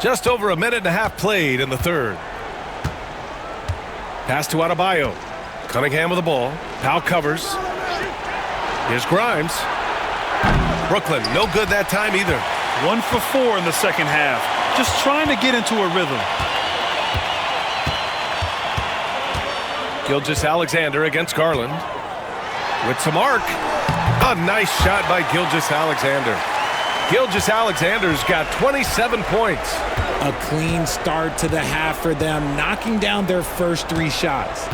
Just over a minute and a half played in the third. Pass to Adebayo. Cunningham with the ball. Powell covers. Here's Grimes. Brooklyn, no good that time either. 1 for 4 in the second half. Just trying to get into a rhythm. Gilgeous-Alexander against Garland. With some arc. A nice shot by Gilgeous-Alexander. Gilgeous-Alexander's got 27 points. A clean start to the half for them, knocking down their first 3 shots.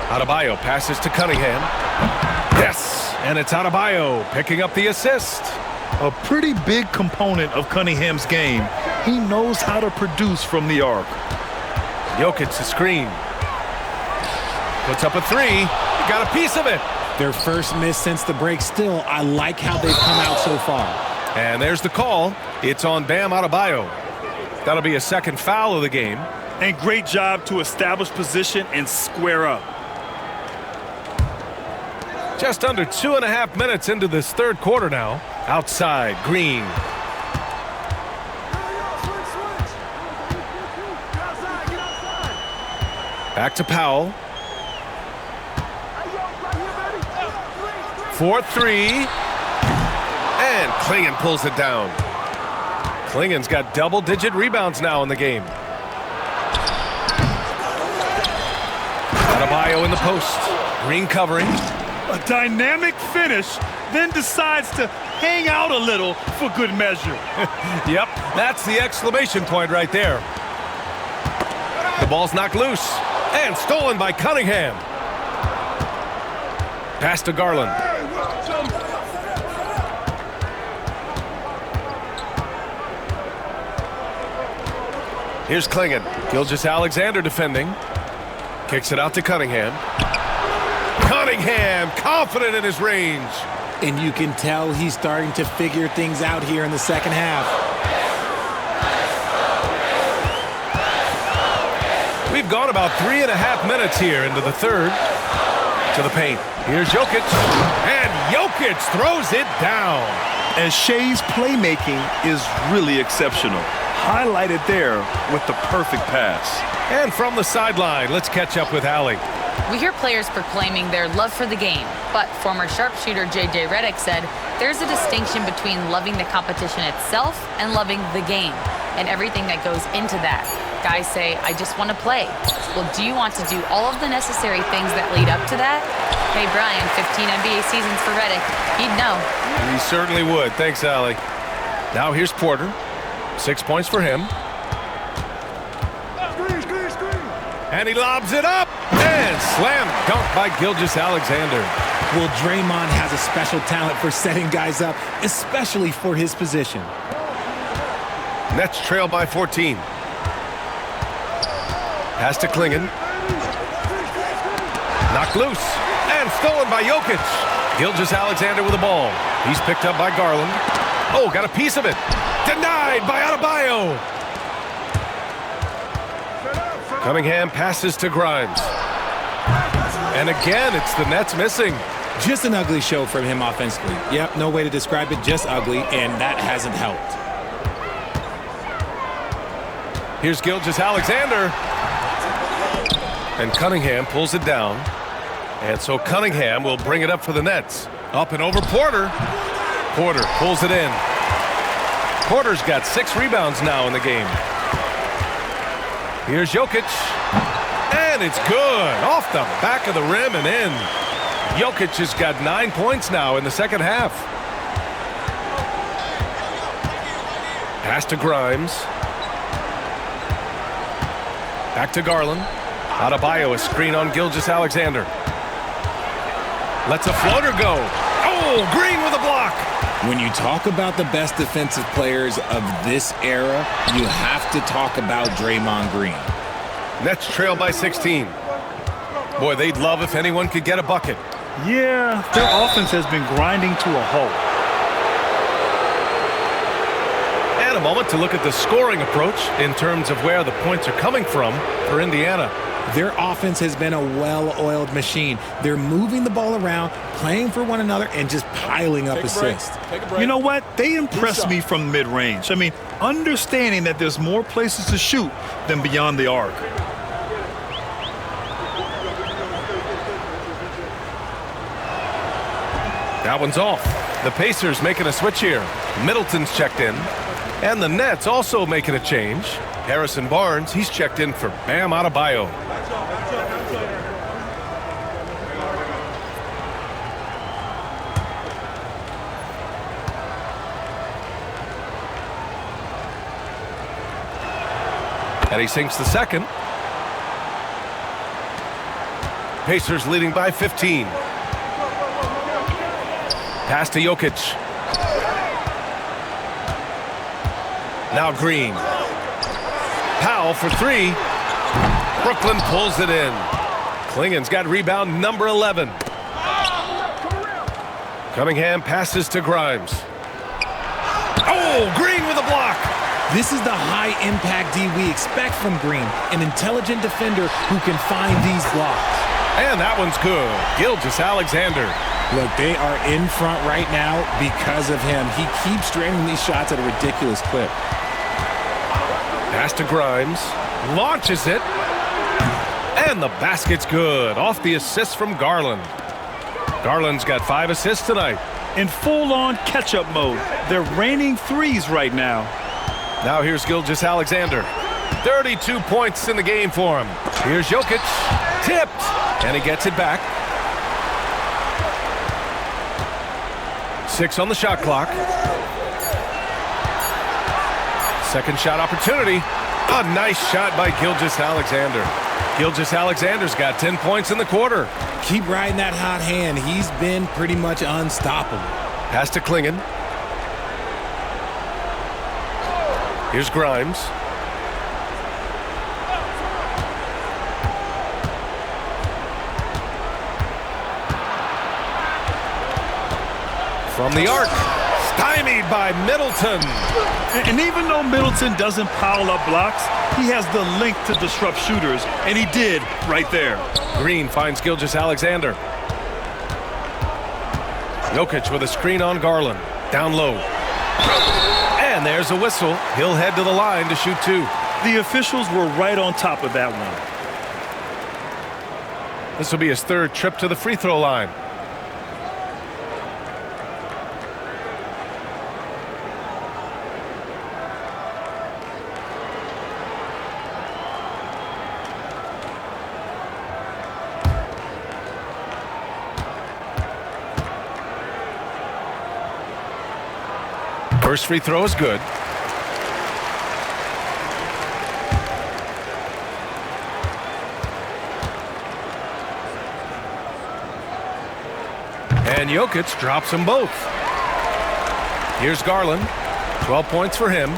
Adebayo passes to Cunningham. Yes, and it's Adebayo picking up the assist. A pretty big component of Cunningham's game. He knows how to produce from the arc. Jokic the screen. Puts up a 3. Got a piece of it. Their first miss since the break. Still, I like how they've come out so far. And there's the call. It's on Bam Adebayo. That'll be a second foul of the game. And great job to establish position and square up. Just under 2.5 minutes into this third quarter now. Outside, Green. Back to Powell. 4-3. And Klingon pulls it down. Klingon's got double-digit rebounds now in the game. Adebayo in the post. Green covering. A dynamic finish, then decides to hang out a little for good measure. Yep, that's the exclamation point right there. The ball's knocked loose and stolen by Cunningham. Pass to Garland. Here's Klingon. Gilgeous-Alexander defending. Kicks it out to Cunningham. Cunningham, confident in his range. And you can tell he's starting to figure things out here in the second half. We've gone about 3.5 minutes here into the third. To the paint. Here's Jokic. And Jokic throws it down. And Shea's playmaking is really exceptional. Highlighted there with the perfect pass. And from the sideline, let's catch up with Allie. We hear players proclaiming their love for the game, but former sharpshooter J.J. Redick said there's a distinction between loving the competition itself and loving the game and everything that goes into that. Guys say, I just want to play. Well, do you want to do all of the necessary things that lead up to that? Hey, Brian, 15 NBA seasons for Redick. He'd know. He certainly would. Thanks, Allie. Now here's Porter. 6 points for him. And he lobs it up. And slam dunk by Gilgeous-Alexander. Well, Draymond has a special talent for setting guys up, especially for his position. Nets trail by 14. Pass to Klingon. Knocked loose. And stolen by Jokic. Gilgeous-Alexander with the ball. He's picked up by Garland. Oh, got a piece of it. Denied by Adebayo. Cunningham passes to Grimes. And again, it's the Nets missing. Just an ugly show from him offensively. Yep, no way to describe it, just ugly, and that hasn't helped. Here's Gilgeous-Alexander. And Cunningham pulls it down. And so Cunningham will bring it up for the Nets. Up and over Porter. Porter pulls it in. Porter's got 6 rebounds now in the game. Here's Jokic. And it's good. Off the back of the rim and in. Jokic has got 9 points now in the second half. Pass to Grimes. Back to Garland. Adebayo, a screen on Gilgeous-Alexander. Lets a floater go. Oh, Green with a block. When you talk about the best defensive players of this era, you have to talk about Draymond Green. Nets trail by 16. Boy, they'd love if anyone could get a bucket. Yeah, their offense has been grinding to a halt. And a moment to look at the scoring approach in terms of where the points are coming from for Indiana. Their offense has been a well-oiled machine. They're moving the ball around, playing for one another, and just piling up assists. Take a break. You know what? They impress me from mid-range. I mean, understanding that there's more places to shoot than beyond the arc. That one's off. The Pacers making a switch here. Middleton's checked in. And the Nets also making a change. Harrison Barnes, he's checked in for Bam Adebayo. And he sinks the second. Pacers leading by 15. Pass to Jokic. Now Green. Powell for three. Brooklyn pulls it in. Klingen's got rebound number 11. Cunningham passes to Grimes. Oh, Green with a block. This is the high-impact D we expect from Green, an intelligent defender who can find these blocks. And that one's good. Gilgeous-Alexander. Look, they are in front right now because of him. He keeps draining these shots at a ridiculous clip. Pass to Grimes. Launches it. And the basket's good. Off the assist from Garland. Garland's got 5 assists tonight. In full-on catch-up mode. They're raining threes right now. Now here's Gilgeous-Alexander. 32 points in the game for him. Here's Jokic. Tipped. And he gets it back. 6 on the shot clock. Second shot opportunity. A nice shot by Gilgeous-Alexander. Gilgeous-Alexander's got 10 points in the quarter. Keep riding that hot hand. He's been pretty much unstoppable. Pass to Klingen. Here's Grimes. From the arc. Stymied by Middleton. And even though Middleton doesn't pile up blocks, he has the length to disrupt shooters, and he did right there. Green finds Gilgeous-Alexander. Jokic with a screen on Garland. Down low. And there's a whistle. He'll head to the line to shoot 2. The officials were right on top of that one. This will be his 3rd trip to the free throw line. First free throw is good. And Jokic drops them both. Here's Garland. 12 points for him.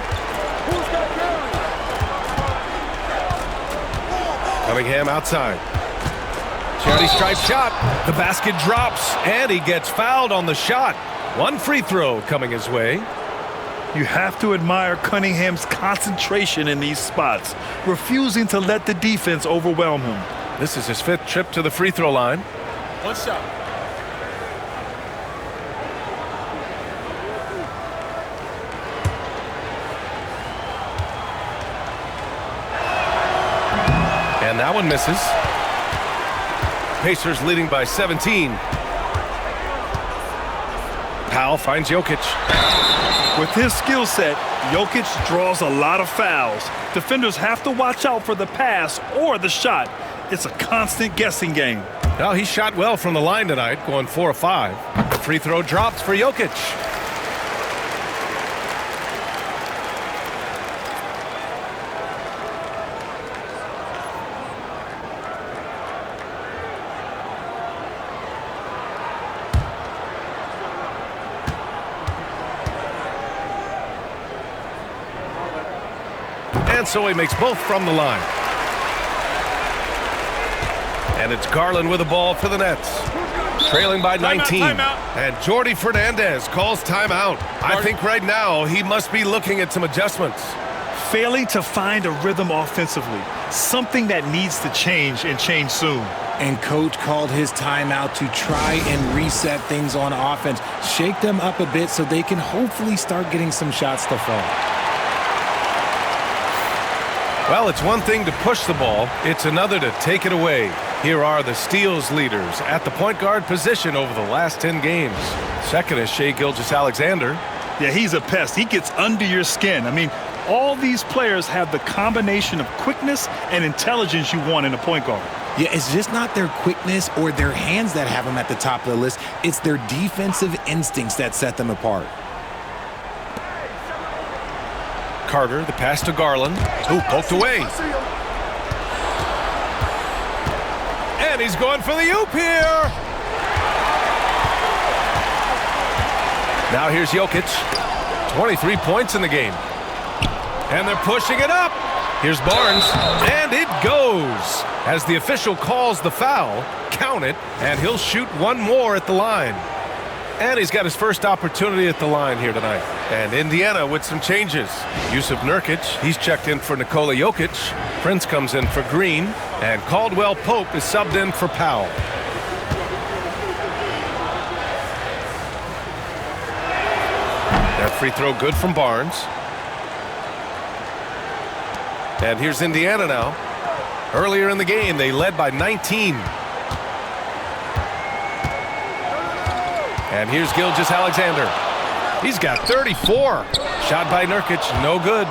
Cunningham outside. Charity stripe shot. The basket drops, and he gets fouled on the shot. 1 free throw coming his way. You have to admire Cunningham's concentration in these spots, refusing to let the defense overwhelm him. This is his 5th trip to the free throw line. 1 shot. And that one misses. Pacers leading by 17. Powell finds Jokic. With his skill set, Jokic draws a lot of fouls. Defenders have to watch out for the pass or the shot. It's a constant guessing game. Now he shot well from the line tonight, going 4 of 5. The free throw drops for Jokic. And so he makes both from the line. And it's Garland with the ball for the Nets. Trailing by 19. Timeout. And Jordi Fernandez calls timeout. I think right now he must be looking at some adjustments. failing to find a rhythm offensively, something that needs to change and change soon. And coach called his timeout to try and reset things on offense, shake them up a bit so they can hopefully start getting some shots to fall. Well, it's one thing to push the ball. It's another to take it away. Here are the steals leaders at the point guard position over the last 10 games. Second is Shai Gilgeous-Alexander. Yeah, he's a pest. He gets under your skin. I mean, all these players have the combination of quickness and intelligence you want in a point guard. Yeah, it's just not their quickness or their hands that have them at the top of the list. It's their defensive instincts that set them apart. Carter, the pass to Garland. Ooh, poked away. And he's going for the oop here. Now here's Jokic. 23 points in the game. And they're pushing it up. Here's Barnes. And it goes. As the official calls the foul, count it, and he'll shoot one more at the line. And he's got his first opportunity at the line here tonight. And Indiana with some changes. Jusuf Nurkic, he's checked in for Nikola Jokic. Prince comes in for Green. And Caldwell Pope is subbed in for Powell. That free throw good from Barnes. And here's Indiana now. Earlier in the game, they led by 19. And here's Gilgeous-Alexander. He's got 34. Shot by Nurkic, no good.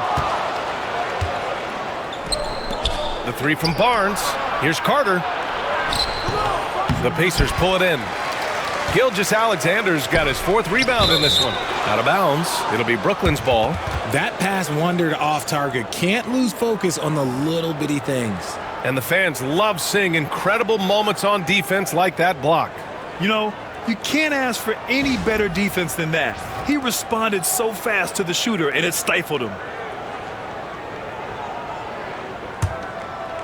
The three from Barnes. Here's Carter. The Pacers pull it in. Gilgeous-Alexander's got his fourth rebound in this one. Out of bounds. It'll be Brooklyn's ball. That pass wandered off target. Can't lose focus on the little bitty things. And the fans love seeing incredible moments on defense like that block. You know, you can't ask for any better defense than that. He responded so fast to the shooter, and it stifled him.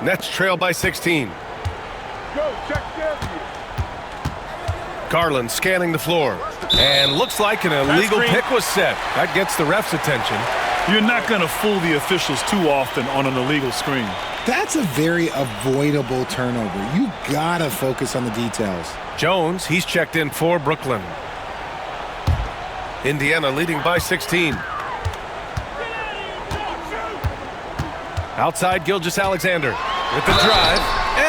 Nets trail by 16. Garland scanning the floor. And looks like an illegal pick was set. That gets the ref's attention. You're not going to fool the officials too often on an illegal screen. That's a very avoidable turnover. You gotta focus on the details. Jones, he's checked in for Brooklyn. Indiana leading by 16. Outside Gilgeous-Alexander with the drive,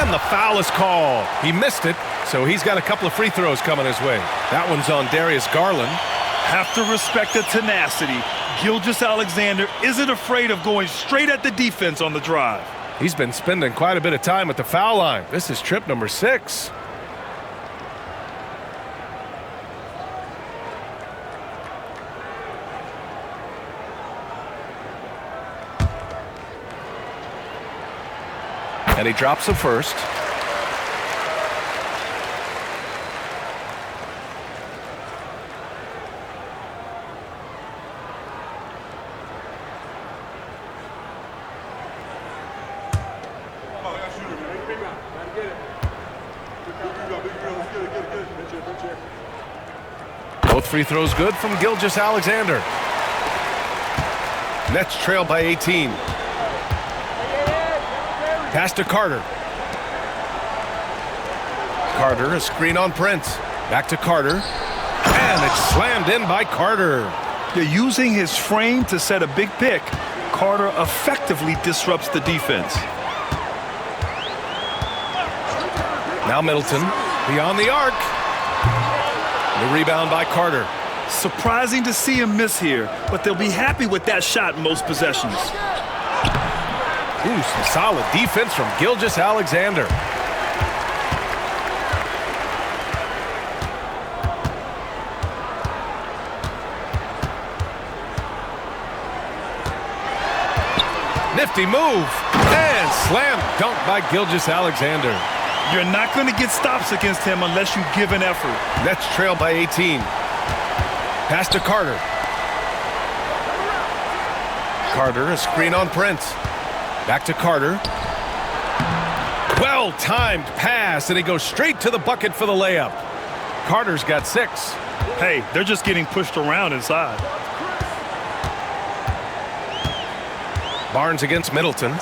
and the foul is called. He missed it, so he's got a couple of free throws coming his way. That one's on Darius Garland. Have to respect the tenacity. Gilgeous-Alexander isn't afraid of going straight at the defense on the drive. He's been spending quite a bit of time at the foul line. This is trip number 6. And he drops the first. Both free throws good from Gilgeous-Alexander. Nets trail by 18. Pass to Carter. Carter, a screen on Prince. Back to Carter. And it's slammed in by Carter. They're using his frame to set a big pick. Carter effectively disrupts the defense. Now Middleton, beyond the arc. The rebound by Carter. Surprising to see him miss here, but they'll be happy with that shot most possessions. Ooh, some solid defense from Gilgeous-Alexander. Nifty move. And slam dunk by Gilgeous-Alexander. You're not going to get stops against him unless you give an effort. Nets trail by 18. Pass to Carter. Carter, a screen on Prince. Back to Carter. Well-timed pass, and he goes straight to the bucket for the layup. Carter's got 6. Hey, they're just getting pushed around inside. Barnes against Middleton.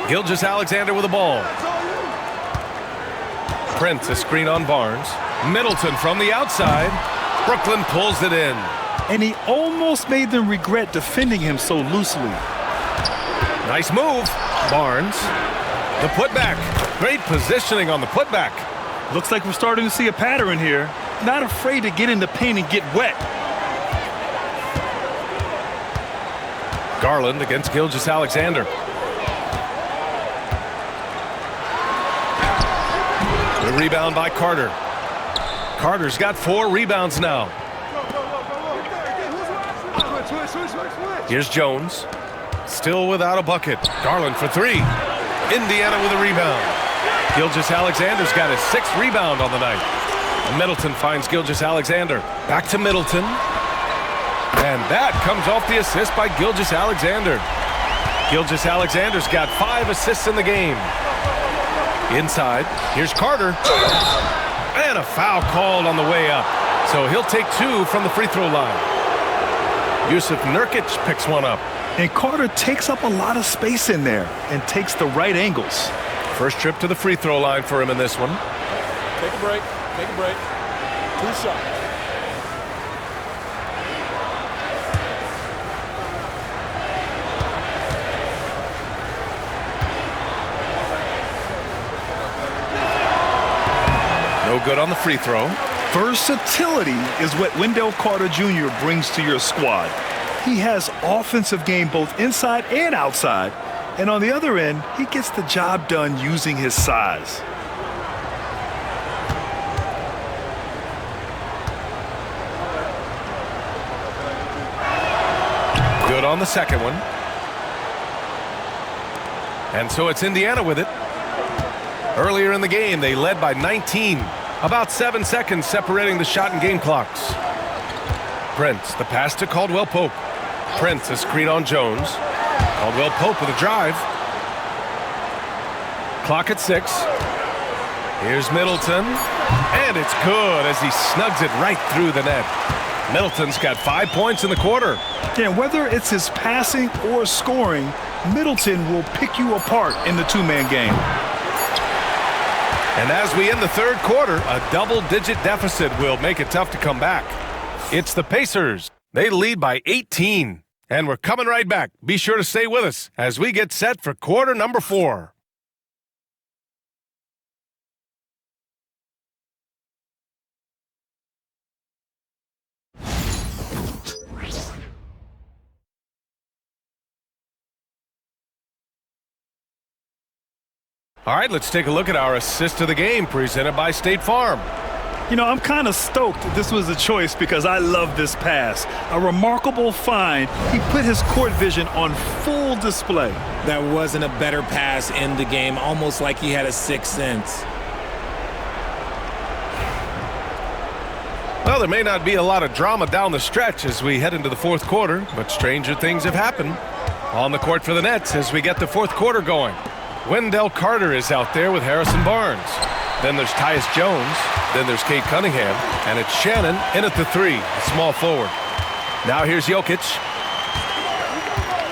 Gilgeous-Alexander with the ball. Prince, a screen on Barnes. Middleton from the outside. Brooklyn pulls it in. And he almost made them regret defending him so loosely. Nice move. Barnes. The putback. Great positioning on the putback. Looks like we're starting to see a pattern here. Not afraid to get in the paint and get wet. Garland against Gilgeous-Alexander. The rebound by Carter. Carter's got 4 rebounds now. Here's Jones. Still without a bucket. Garland for 3. Indiana with a rebound. Gilgeous-Alexander's got his 6th rebound on the night. Middleton finds Gilgeous-Alexander. Back to Middleton. And that comes off the assist by Gilgeous-Alexander. Gilgeous-Alexander's got 5 assists in the game. Inside, here's Carter. And a foul called on the way up. So he'll take 2 from the free throw line. Yusuf Nurkic picks one up. And Carter takes up a lot of space in there and takes the right angles. First trip to the free throw line for him in this one. Take a break. Take a break. 2 shots. No good on the free throw. Versatility is what Wendell Carter Jr. brings to your squad. He has offensive game both inside and outside. And on the other end, he gets the job done using his size. Good on the second one. And so it's Indiana with it. Earlier in the game, they led by 19. About 7 seconds separating the shot and game clocks. Prince, the pass to Caldwell Pope. Prince, a screen on Jones. Caldwell Pope with a drive. Clock at 6. Here's Middleton. And it's good as he snugs it right through the net. Middleton's got 5 points in the quarter. Yeah, whether it's his passing or scoring, Middleton will pick you apart in the two-man game. And as we end the third quarter, a double-digit deficit will make it tough to come back. It's the Pacers. They lead by 18. And we're coming right back. Be sure to stay with us as we get set for quarter number 4. All right, let's take a look at our assist of the game presented by State Farm. You know, I'm kind of stoked this was a choice because I love this pass. A remarkable find. He put his court vision on full display. That wasn't a better pass in the game, almost like he had a sixth sense. Well, there may not be a lot of drama down the stretch as we head into the fourth quarter, but stranger things have happened. On the court for the Nets as we get the fourth quarter going. Wendell Carter is out there with Harrison Barnes. Then there's Tyus Jones. Then there's Cade Cunningham. And it's Shannon in at the 3, a small forward. Now here's Jokic.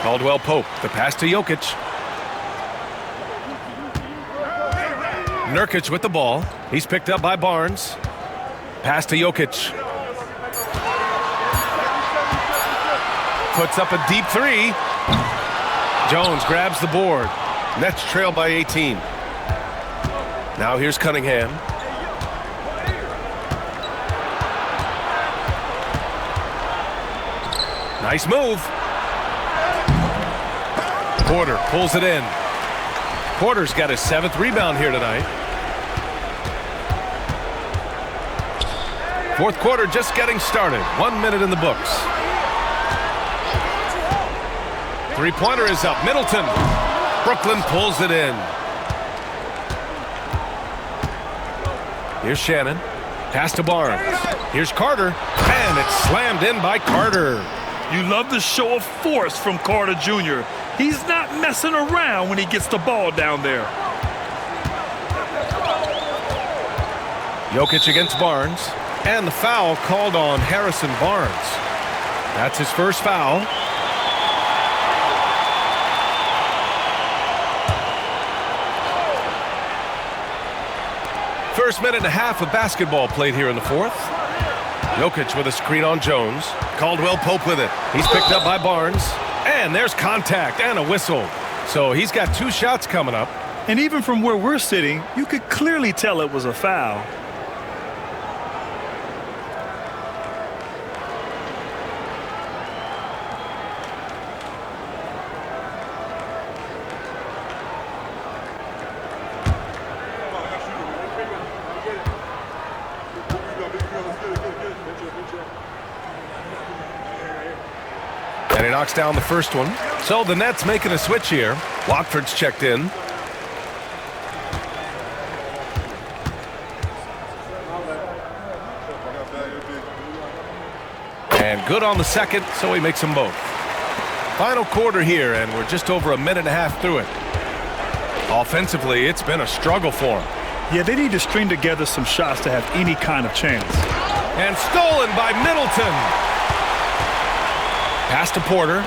Caldwell Pope, the pass to Jokic. Nurkic with the ball. He's picked up by Barnes. Pass to Jokic. Puts up a deep 3. Jones grabs the board. Nets trail by 18. Now here's Cunningham. Nice move. Porter pulls it in. Porter's got his 7th rebound here tonight. Fourth quarter just getting started. 1 minute in the books. Three-pointer is up. Middleton. Brooklyn pulls it in. Here's Shannon. Pass to Barnes. Here's Carter. And it's slammed in by Carter. You love the show of force from Carter Jr. He's not messing around when he gets the ball down there. Jokic against Barnes. And the foul called on Harrison Barnes. That's his first foul. first minute and a half of basketball played here in the fourth. Jokic with a screen on Jones. Caldwell Pope with it. He's picked up by Barnes. And there's contact and a whistle. So he's got 2 shots coming up. And even from where we're sitting, you could clearly tell it was a foul. And he knocks down the first one. So the Nets making a switch here. Watford's checked in. And good on the second, so he makes them both. Final quarter here, and we're just over a minute and a half through it. Offensively, it's been a struggle for them. Yeah, they need to string together some shots to have any kind of chance. And stolen by Middleton. Pass to Porter.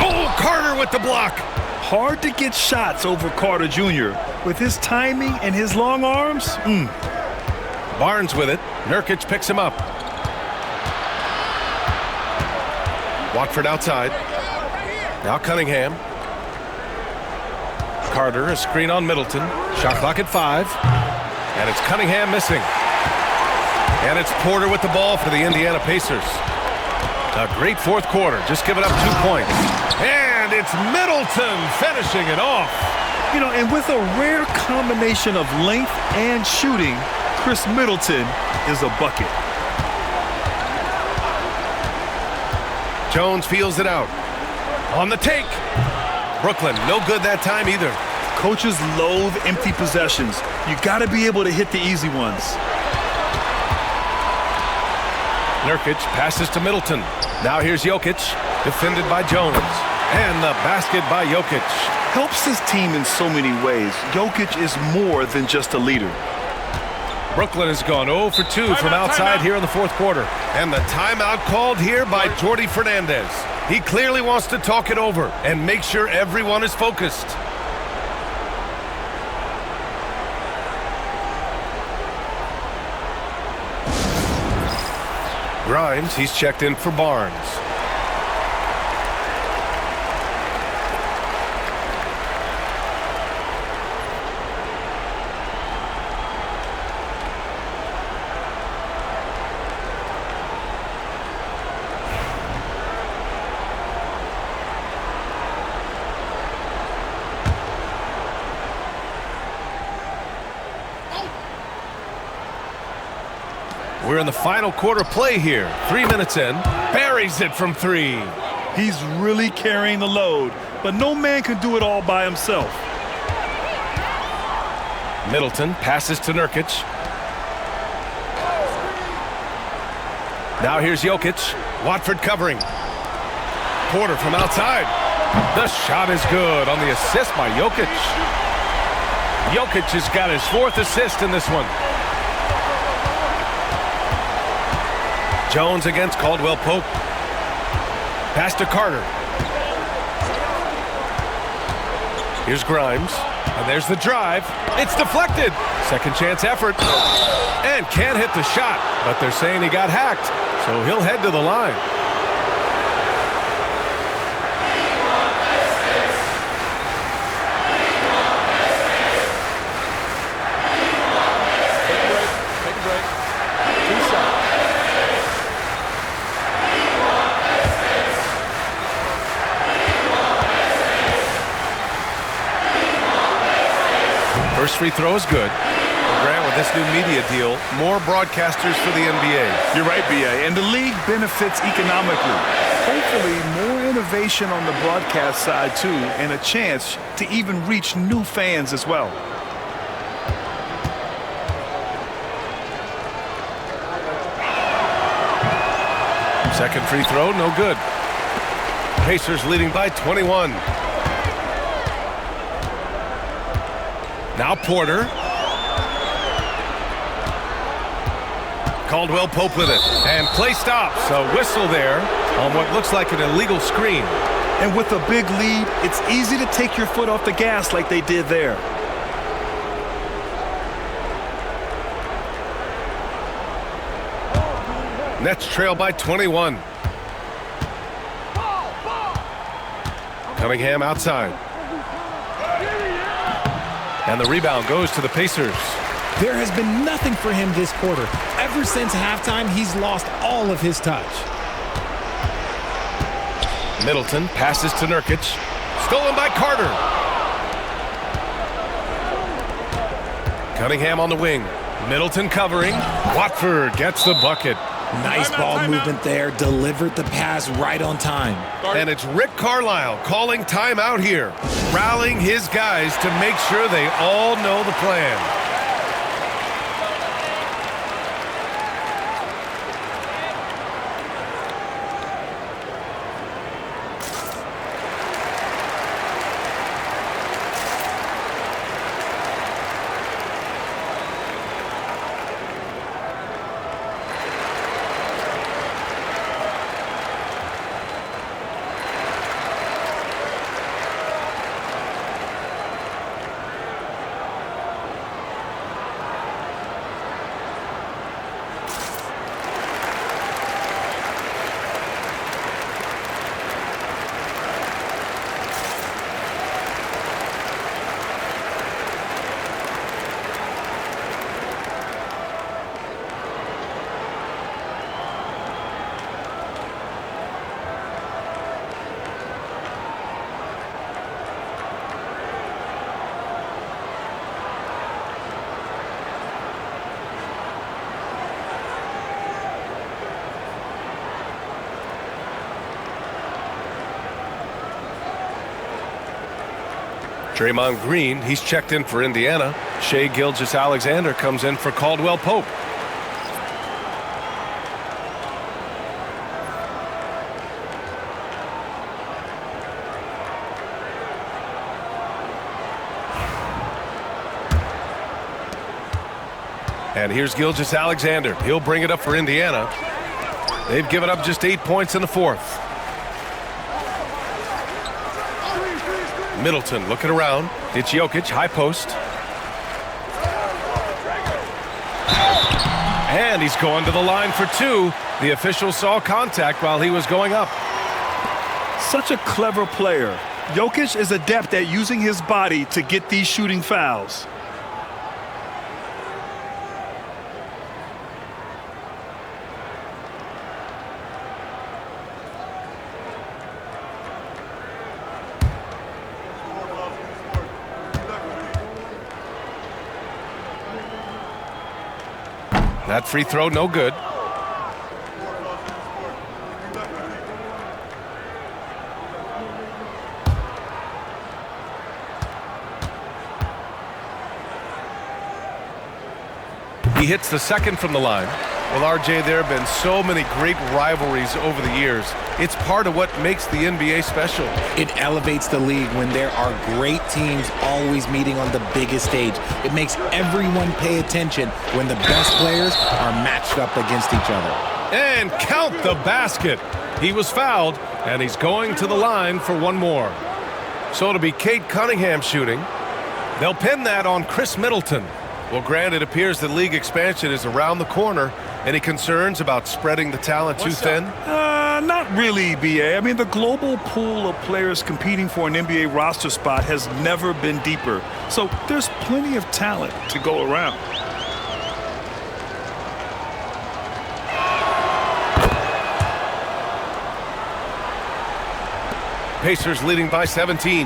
Oh, Carter with the block. Hard to get shots over Carter Jr. With his timing and his long arms. Barnes with it. Nurkic picks him up. Watford outside. Now Cunningham. Carter, a screen on Middleton. Shot clock at 5. And it's Cunningham missing. And it's Porter with the ball for the Indiana Pacers. A great fourth quarter, just giving up 2 points. And it's Middleton finishing it off. You know, and with a rare combination of length and shooting, Chris Middleton is a bucket. Jones feels it out. On the take. Brooklyn, no good that time either. Coaches loathe empty possessions. You got to be able to hit the easy ones. Nurkic passes to Middleton. Now here's Jokic, defended by Jones. And the basket by Jokic. Helps his team in so many ways. Jokic is more than just a leader. Brooklyn has gone 0 for 2 from outside here in the fourth quarter. And the timeout called here by Jordi Fernandez. He clearly wants to talk it over and make sure everyone is focused. Grimes, he's checked in for Barnes. We're in the final quarter play here. 3 minutes in. Buries it from 3. He's really carrying the load, but no man can do it all by himself. Middleton passes to Nurkic. Now here's Jokic. Watford covering. Porter from outside. The shot is good on the assist by Jokic. Jokic has got his 4th assist in this one. Jones against Caldwell Pope. Pass to Carter. Here's Grimes. And there's the drive. It's deflected. Second chance effort. And can't hit the shot. But they're saying he got hacked. So he'll head to the line. Take a break. 2 shots. First free throw is good. Grant, with this new media deal, more broadcasters for the NBA. You're right, B.A., and the league benefits economically. Hopefully, more innovation on the broadcast side, too, and a chance to even reach new fans as well. Second free throw, no good. Pacers leading by 21. Now Porter. Caldwell Pope with it. And play stops. A whistle there on what looks like an illegal screen. And with a big lead, it's easy to take your foot off the gas like they did there. Nets trail by 21. Cunningham outside. And the rebound goes to the Pacers. There has been nothing for him this quarter. Ever since halftime, he's lost all of his touch. Middleton passes to Nurkic. Stolen by Carter. Cunningham on the wing. Middleton covering. Watford gets the bucket. Nice ball movement there. Delivered the pass right on time. And it's Rick Carlisle calling timeout here. Rallying his guys to make sure they all know the plan. Draymond Green, he's checked in for Indiana. Shai Gilgeous-Alexander comes in for Caldwell Pope. And here's Gilgeous-Alexander. He'll bring it up for Indiana. They've given up just 8 points in the fourth. Middleton looking around. It's Jokic, high post. And he's going to the line for two. The official saw contact while he was going up. Such a clever player. Jokic is adept at using his body to get these shooting fouls. That free throw, no good. He hits the second from the line. Well, RJ, there have been so many great rivalries over the years. It's part of what makes the NBA special. It elevates the league when there are great teams always meeting on the biggest stage. It makes everyone pay attention when the best players are matched up against each other. And count the basket. He was fouled, and he's going to the line for one more. So it'll be Cade Cunningham shooting. They'll pin that on Chris Middleton. Well, Grant, it appears that league expansion is around the corner. Any concerns about spreading the talent too thin? Not really, BA. I mean, the global pool of players competing for an NBA roster spot has never been deeper. So there's plenty of talent to go around. Pacers leading by 17.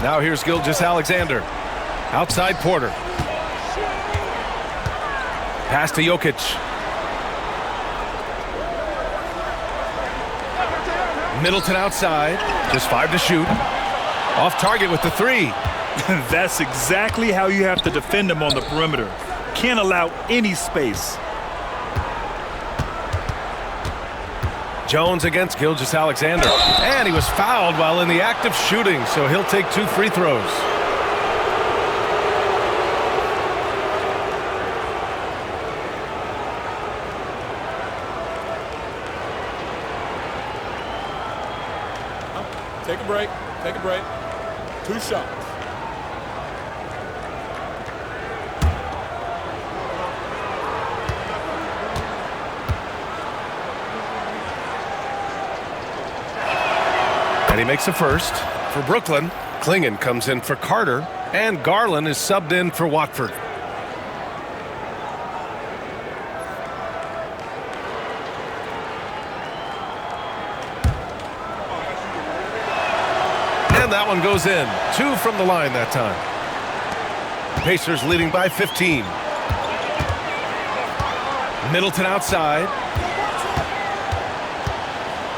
Now here's Gilgeous-Alexander. Outside Porter. Pass to Jokic. Middleton outside. Just 5 to shoot. Off target with the three. That's exactly how you have to defend him on the perimeter. Can't allow any space. Jones against Gilgeous-Alexander. And he was fouled while in the act of shooting, so he'll take 2 free throws. Take a break. Take a break. 2 shots. And he makes a first. For Brooklyn, Klingon comes in for Carter, and Garland is subbed in for Watford. And that one goes in. 2 from the line that time. Pacers leading by 15. Middleton outside.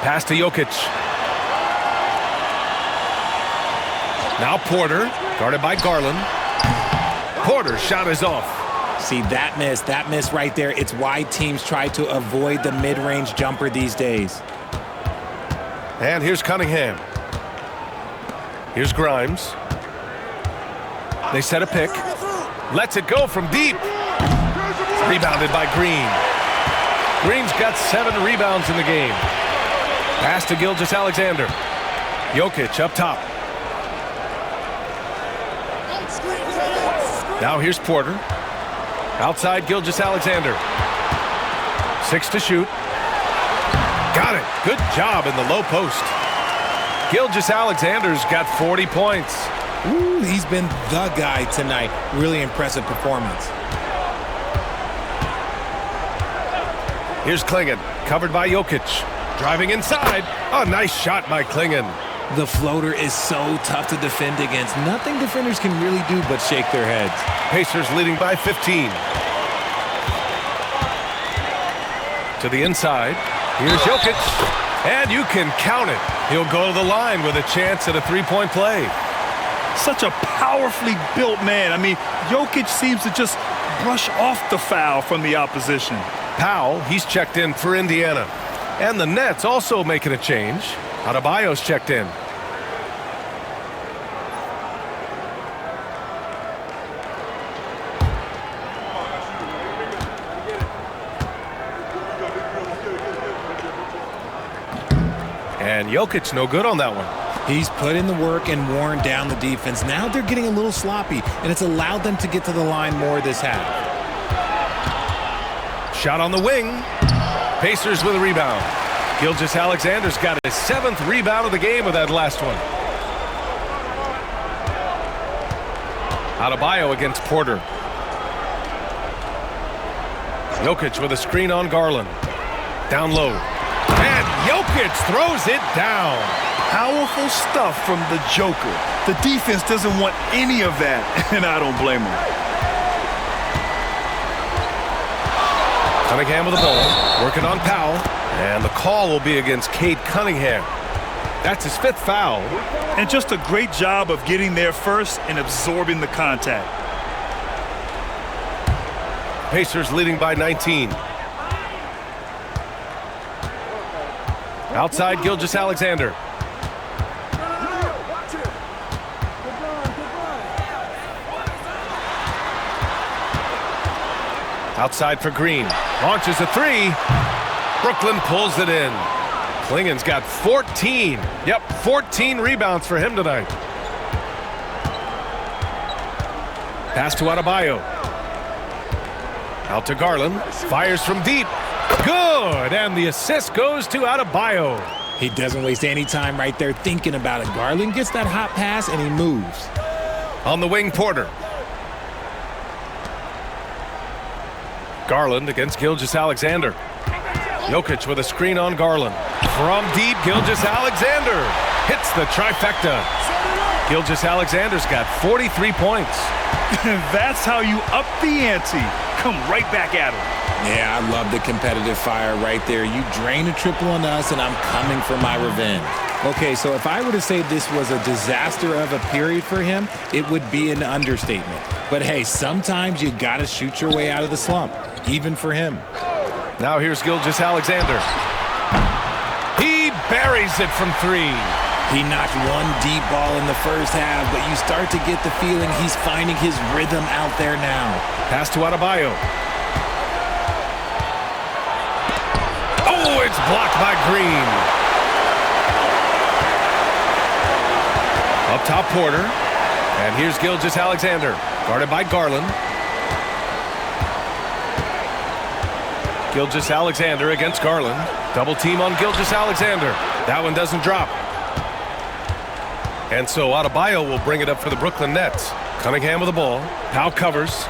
Pass to Jokic. Now Porter, guarded by Garland. Porter's shot is off. See, that miss right there, it's why teams try to avoid the mid-range jumper these days. And here's Cunningham. Here's Grimes. They set a pick. Lets it go from deep. Rebounded by Green. Green's got 7 rebounds in the game. Pass to Gilgeous-Alexander. Jokic up top. Now here's Porter. Outside Gilgeous-Alexander. 6 to shoot. Got it. Good job in the low post. Gilgeous-Alexander's got 40 points. Ooh, he's been the guy tonight. Really impressive performance. Here's Klingon, covered by Jokic. Driving inside. A nice shot by Klingon. The floater is so tough to defend against. Nothing defenders can really do but shake their heads. Pacers leading by 15. To the inside. Here's Jokic. And you can count it. He'll go to the line with a chance at a 3-point play. Such a powerfully built man. I mean, Jokic seems to just brush off the foul from the opposition. Powell, he's checked in for Indiana. And the Nets also making a change. Adebayo's checked in. And Jokic no good on that one. He's put in the work and worn down the defense. Now they're getting a little sloppy, and it's allowed them to get to the line more this half. Shot on the wing. Pacers with a rebound. Gilgeous-Alexander's got his 7th rebound of the game with that last one. Adebayo against Porter. Jokic with a screen on Garland. Down low. And Jokic throws it down. Powerful stuff from the Joker. The defense doesn't want any of that, and I don't blame them. Cunningham with the ball, working on Powell, and the call will be against Cade Cunningham. That's his 5th foul. And just a great job of getting there first and absorbing the contact. Pacers leading by 19. Outside Gilgeous-Alexander. Outside for Green. Launches a 3. Brooklyn pulls it in. Klingon's got 14. Yep, 14 rebounds for him tonight. Pass to Adebayo. Out to Garland. Fires from deep. Good! And the assist goes to Adebayo. He doesn't waste any time right there thinking about it. Garland gets that hot pass, and he moves. On the wing, Porter. Garland against Gilgeous-Alexander. Jokic with a screen on Garland. From deep, Gilgeous-Alexander hits the trifecta. Gilgeous-Alexander's got 43 points. That's how you up the ante. Come right back at him. Yeah, I love the competitive fire right there. You drain a triple on us, and I'm coming for my revenge. Okay, so if I were to say this was a disaster of a period for him, it would be an understatement. But hey, sometimes you gotta shoot your way out of the slump, even for him. Now here's Gilgeous-Alexander. He buries it from 3. He knocked one deep ball in the first half, but you start to get the feeling he's finding his rhythm out there now. Pass to Adebayo. Oh, it's blocked by Green. Up top, Porter. And here's Gilgeous-Alexander, guarded by Garland. Gilgeous-Alexander against Garland. Double team on Gilgeous-Alexander. That one doesn't drop. And so Adebayo will bring it up for the Brooklyn Nets. Cunningham with the ball. Powell covers.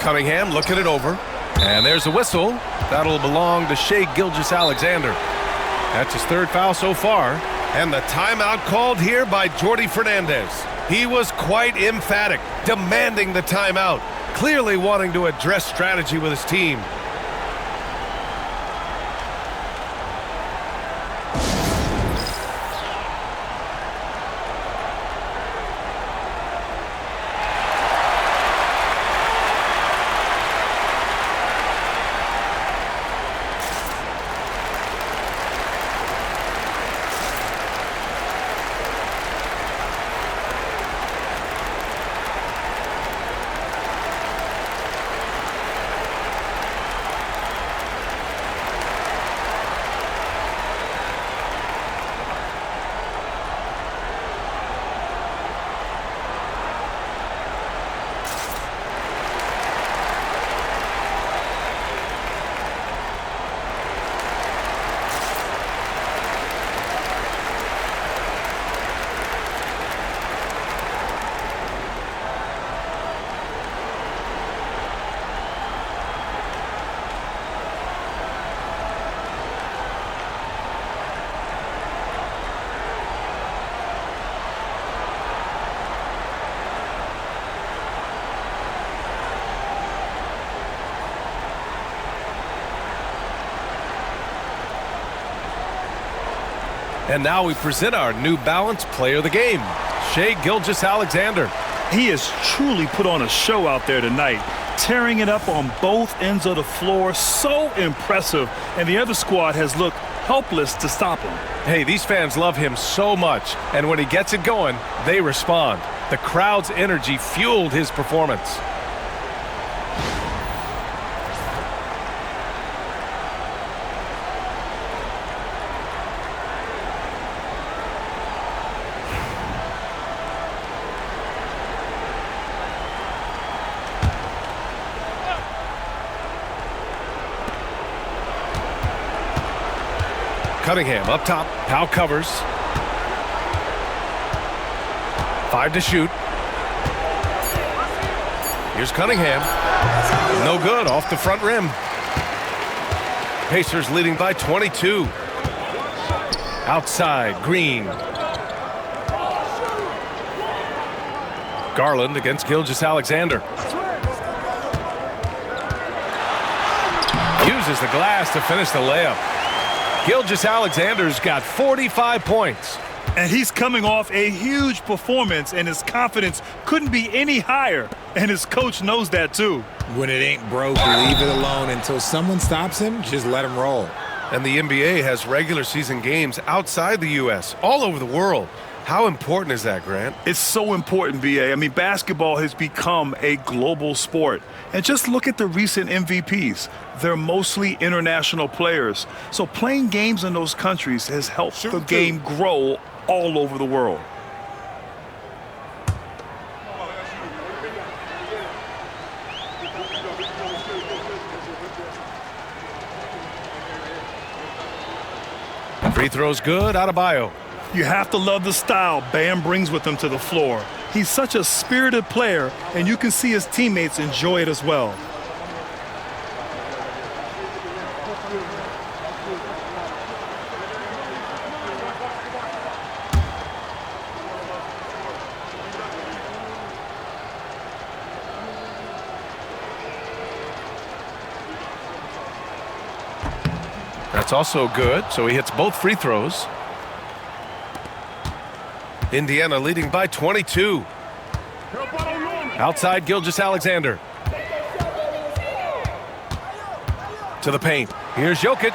Cunningham looking it over. And there's a whistle. That'll belong to Shai Gilgeous-Alexander. That's his third foul so far. And the timeout called here by Jordi Fernandez. He was quite emphatic, demanding the timeout, clearly wanting to address strategy with his team. And now we present our New Balance Player of the Game, Shai Gilgeous-Alexander. He has truly put on a show out there tonight, tearing it up on both ends of the floor. So impressive, and the other squad has looked helpless to stop him. Hey, these fans love him so much, and when he gets it going, they respond. The crowd's energy fueled his performance. Cunningham up top. Powell covers. 5 to shoot. Here's Cunningham. No good, off the front rim. Pacers leading by 22. Outside, Green. Garland against Gilgeous-Alexander. Uses the glass to finish the layup. Gilgeous-Alexander's got 45 points. And he's coming off a huge performance, and his confidence couldn't be any higher. And his coach knows that too. When it ain't broke, leave it alone until someone stops him. Just let him roll. And the NBA has regular season games outside the U.S., all over the world. How important is that, Grant? It's so important, BA. I mean, basketball has become a global sport. And just look at the recent MVPs. They're mostly international players. So playing games in those countries has helped the game grow all over the world. Free throws good, Adebayo. You have to love the style Bam brings with him to the floor. He's such a spirited player, and you can see his teammates enjoy it as well. That's also good, so he hits both free throws. Indiana leading by 22. Outside, Gilgeous-Alexander. To the paint. Here's Jokic.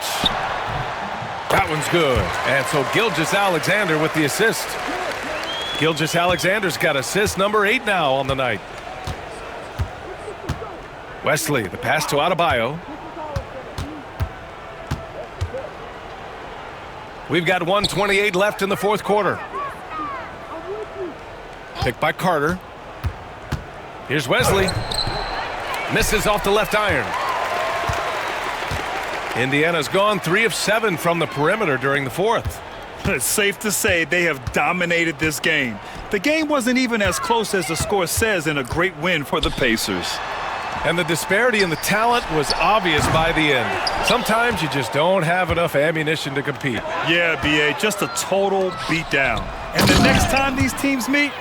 That one's good. And so Gilgeous-Alexander with the assist. Gilgeous-Alexander's got assist number 8 now on the night. Wesley, the pass to Adebayo. We've got 1:28 left in the fourth quarter. Picked by Carter. Here's Wesley. Misses off the left iron. Indiana's gone 3 of 7 from the perimeter during the fourth. It's safe to say they have dominated this game. The game wasn't even as close as the score says in a great win for the Pacers. And the disparity in the talent was obvious by the end. Sometimes you just don't have enough ammunition to compete. Yeah, B.A., just a total beatdown. And the next time these teams meet,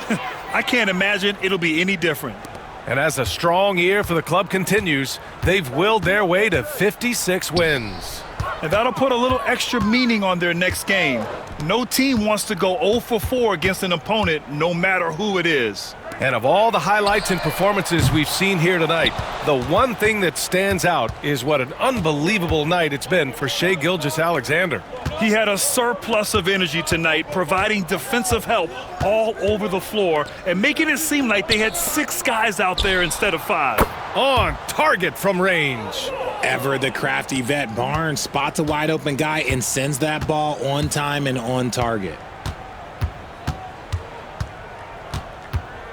I can't imagine it'll be any different. And as a strong year for the club continues, they've willed their way to 56 wins. And that'll put a little extra meaning on their next game. No team wants to go 0 for 4 against an opponent, no matter who it is. And of all the highlights and performances we've seen here tonight, the one thing that stands out is what an unbelievable night it's been for Shai Gilgeous-Alexander. He had a surplus of energy tonight, providing defensive help all over the floor and making it seem like they had 6 guys out there instead of 5. On target from range. Ever the crafty vet, Barnes spots a wide open guy and sends that ball on time and on target.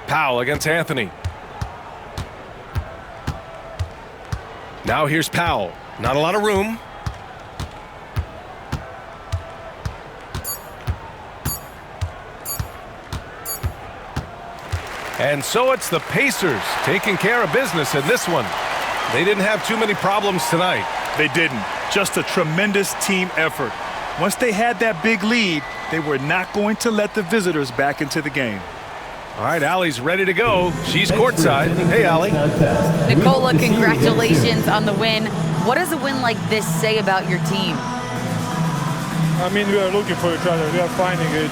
Powell against Anthony. Now here's Powell. Not a lot of room. And so it's the Pacers taking care of business in this one. They didn't have too many problems tonight. They didn't. Just a tremendous team effort. Once they had that big lead, they were not going to let the visitors back into the game. All right, Allie's ready to go. She's courtside. Hey, Allie. Nicola, congratulations on the win. What does a win like this say about your team? I mean, we are looking for each other. We are finding it.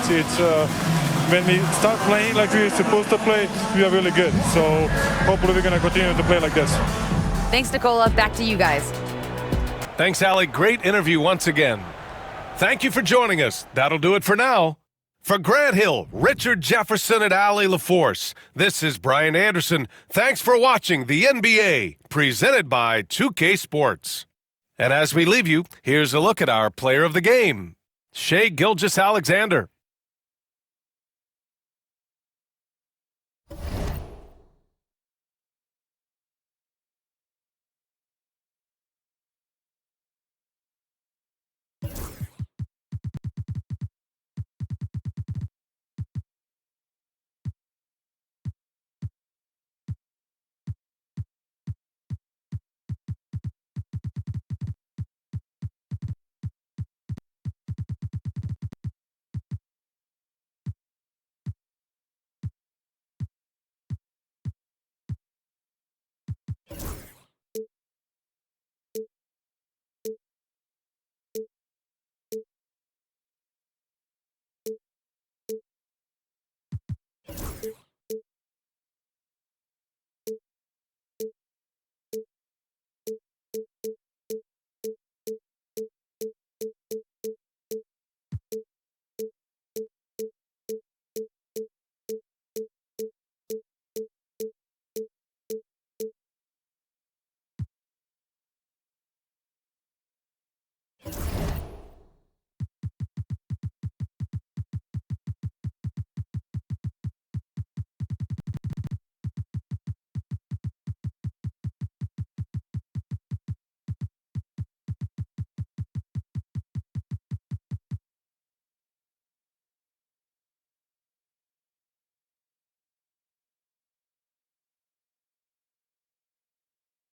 When we start playing like we're supposed to play, we are really good. So hopefully we're going to continue to play like this. Thanks, Nicola. Back to you guys. Thanks, Allie. Great interview once again. Thank you for joining us. That'll do it for now. For Grant Hill, Richard Jefferson, and Allie LaForce, this is Brian Anderson. Thanks for watching the NBA, presented by 2K Sports. And as we leave you, here's a look at our player of the game, Shai Gilgeous-Alexander.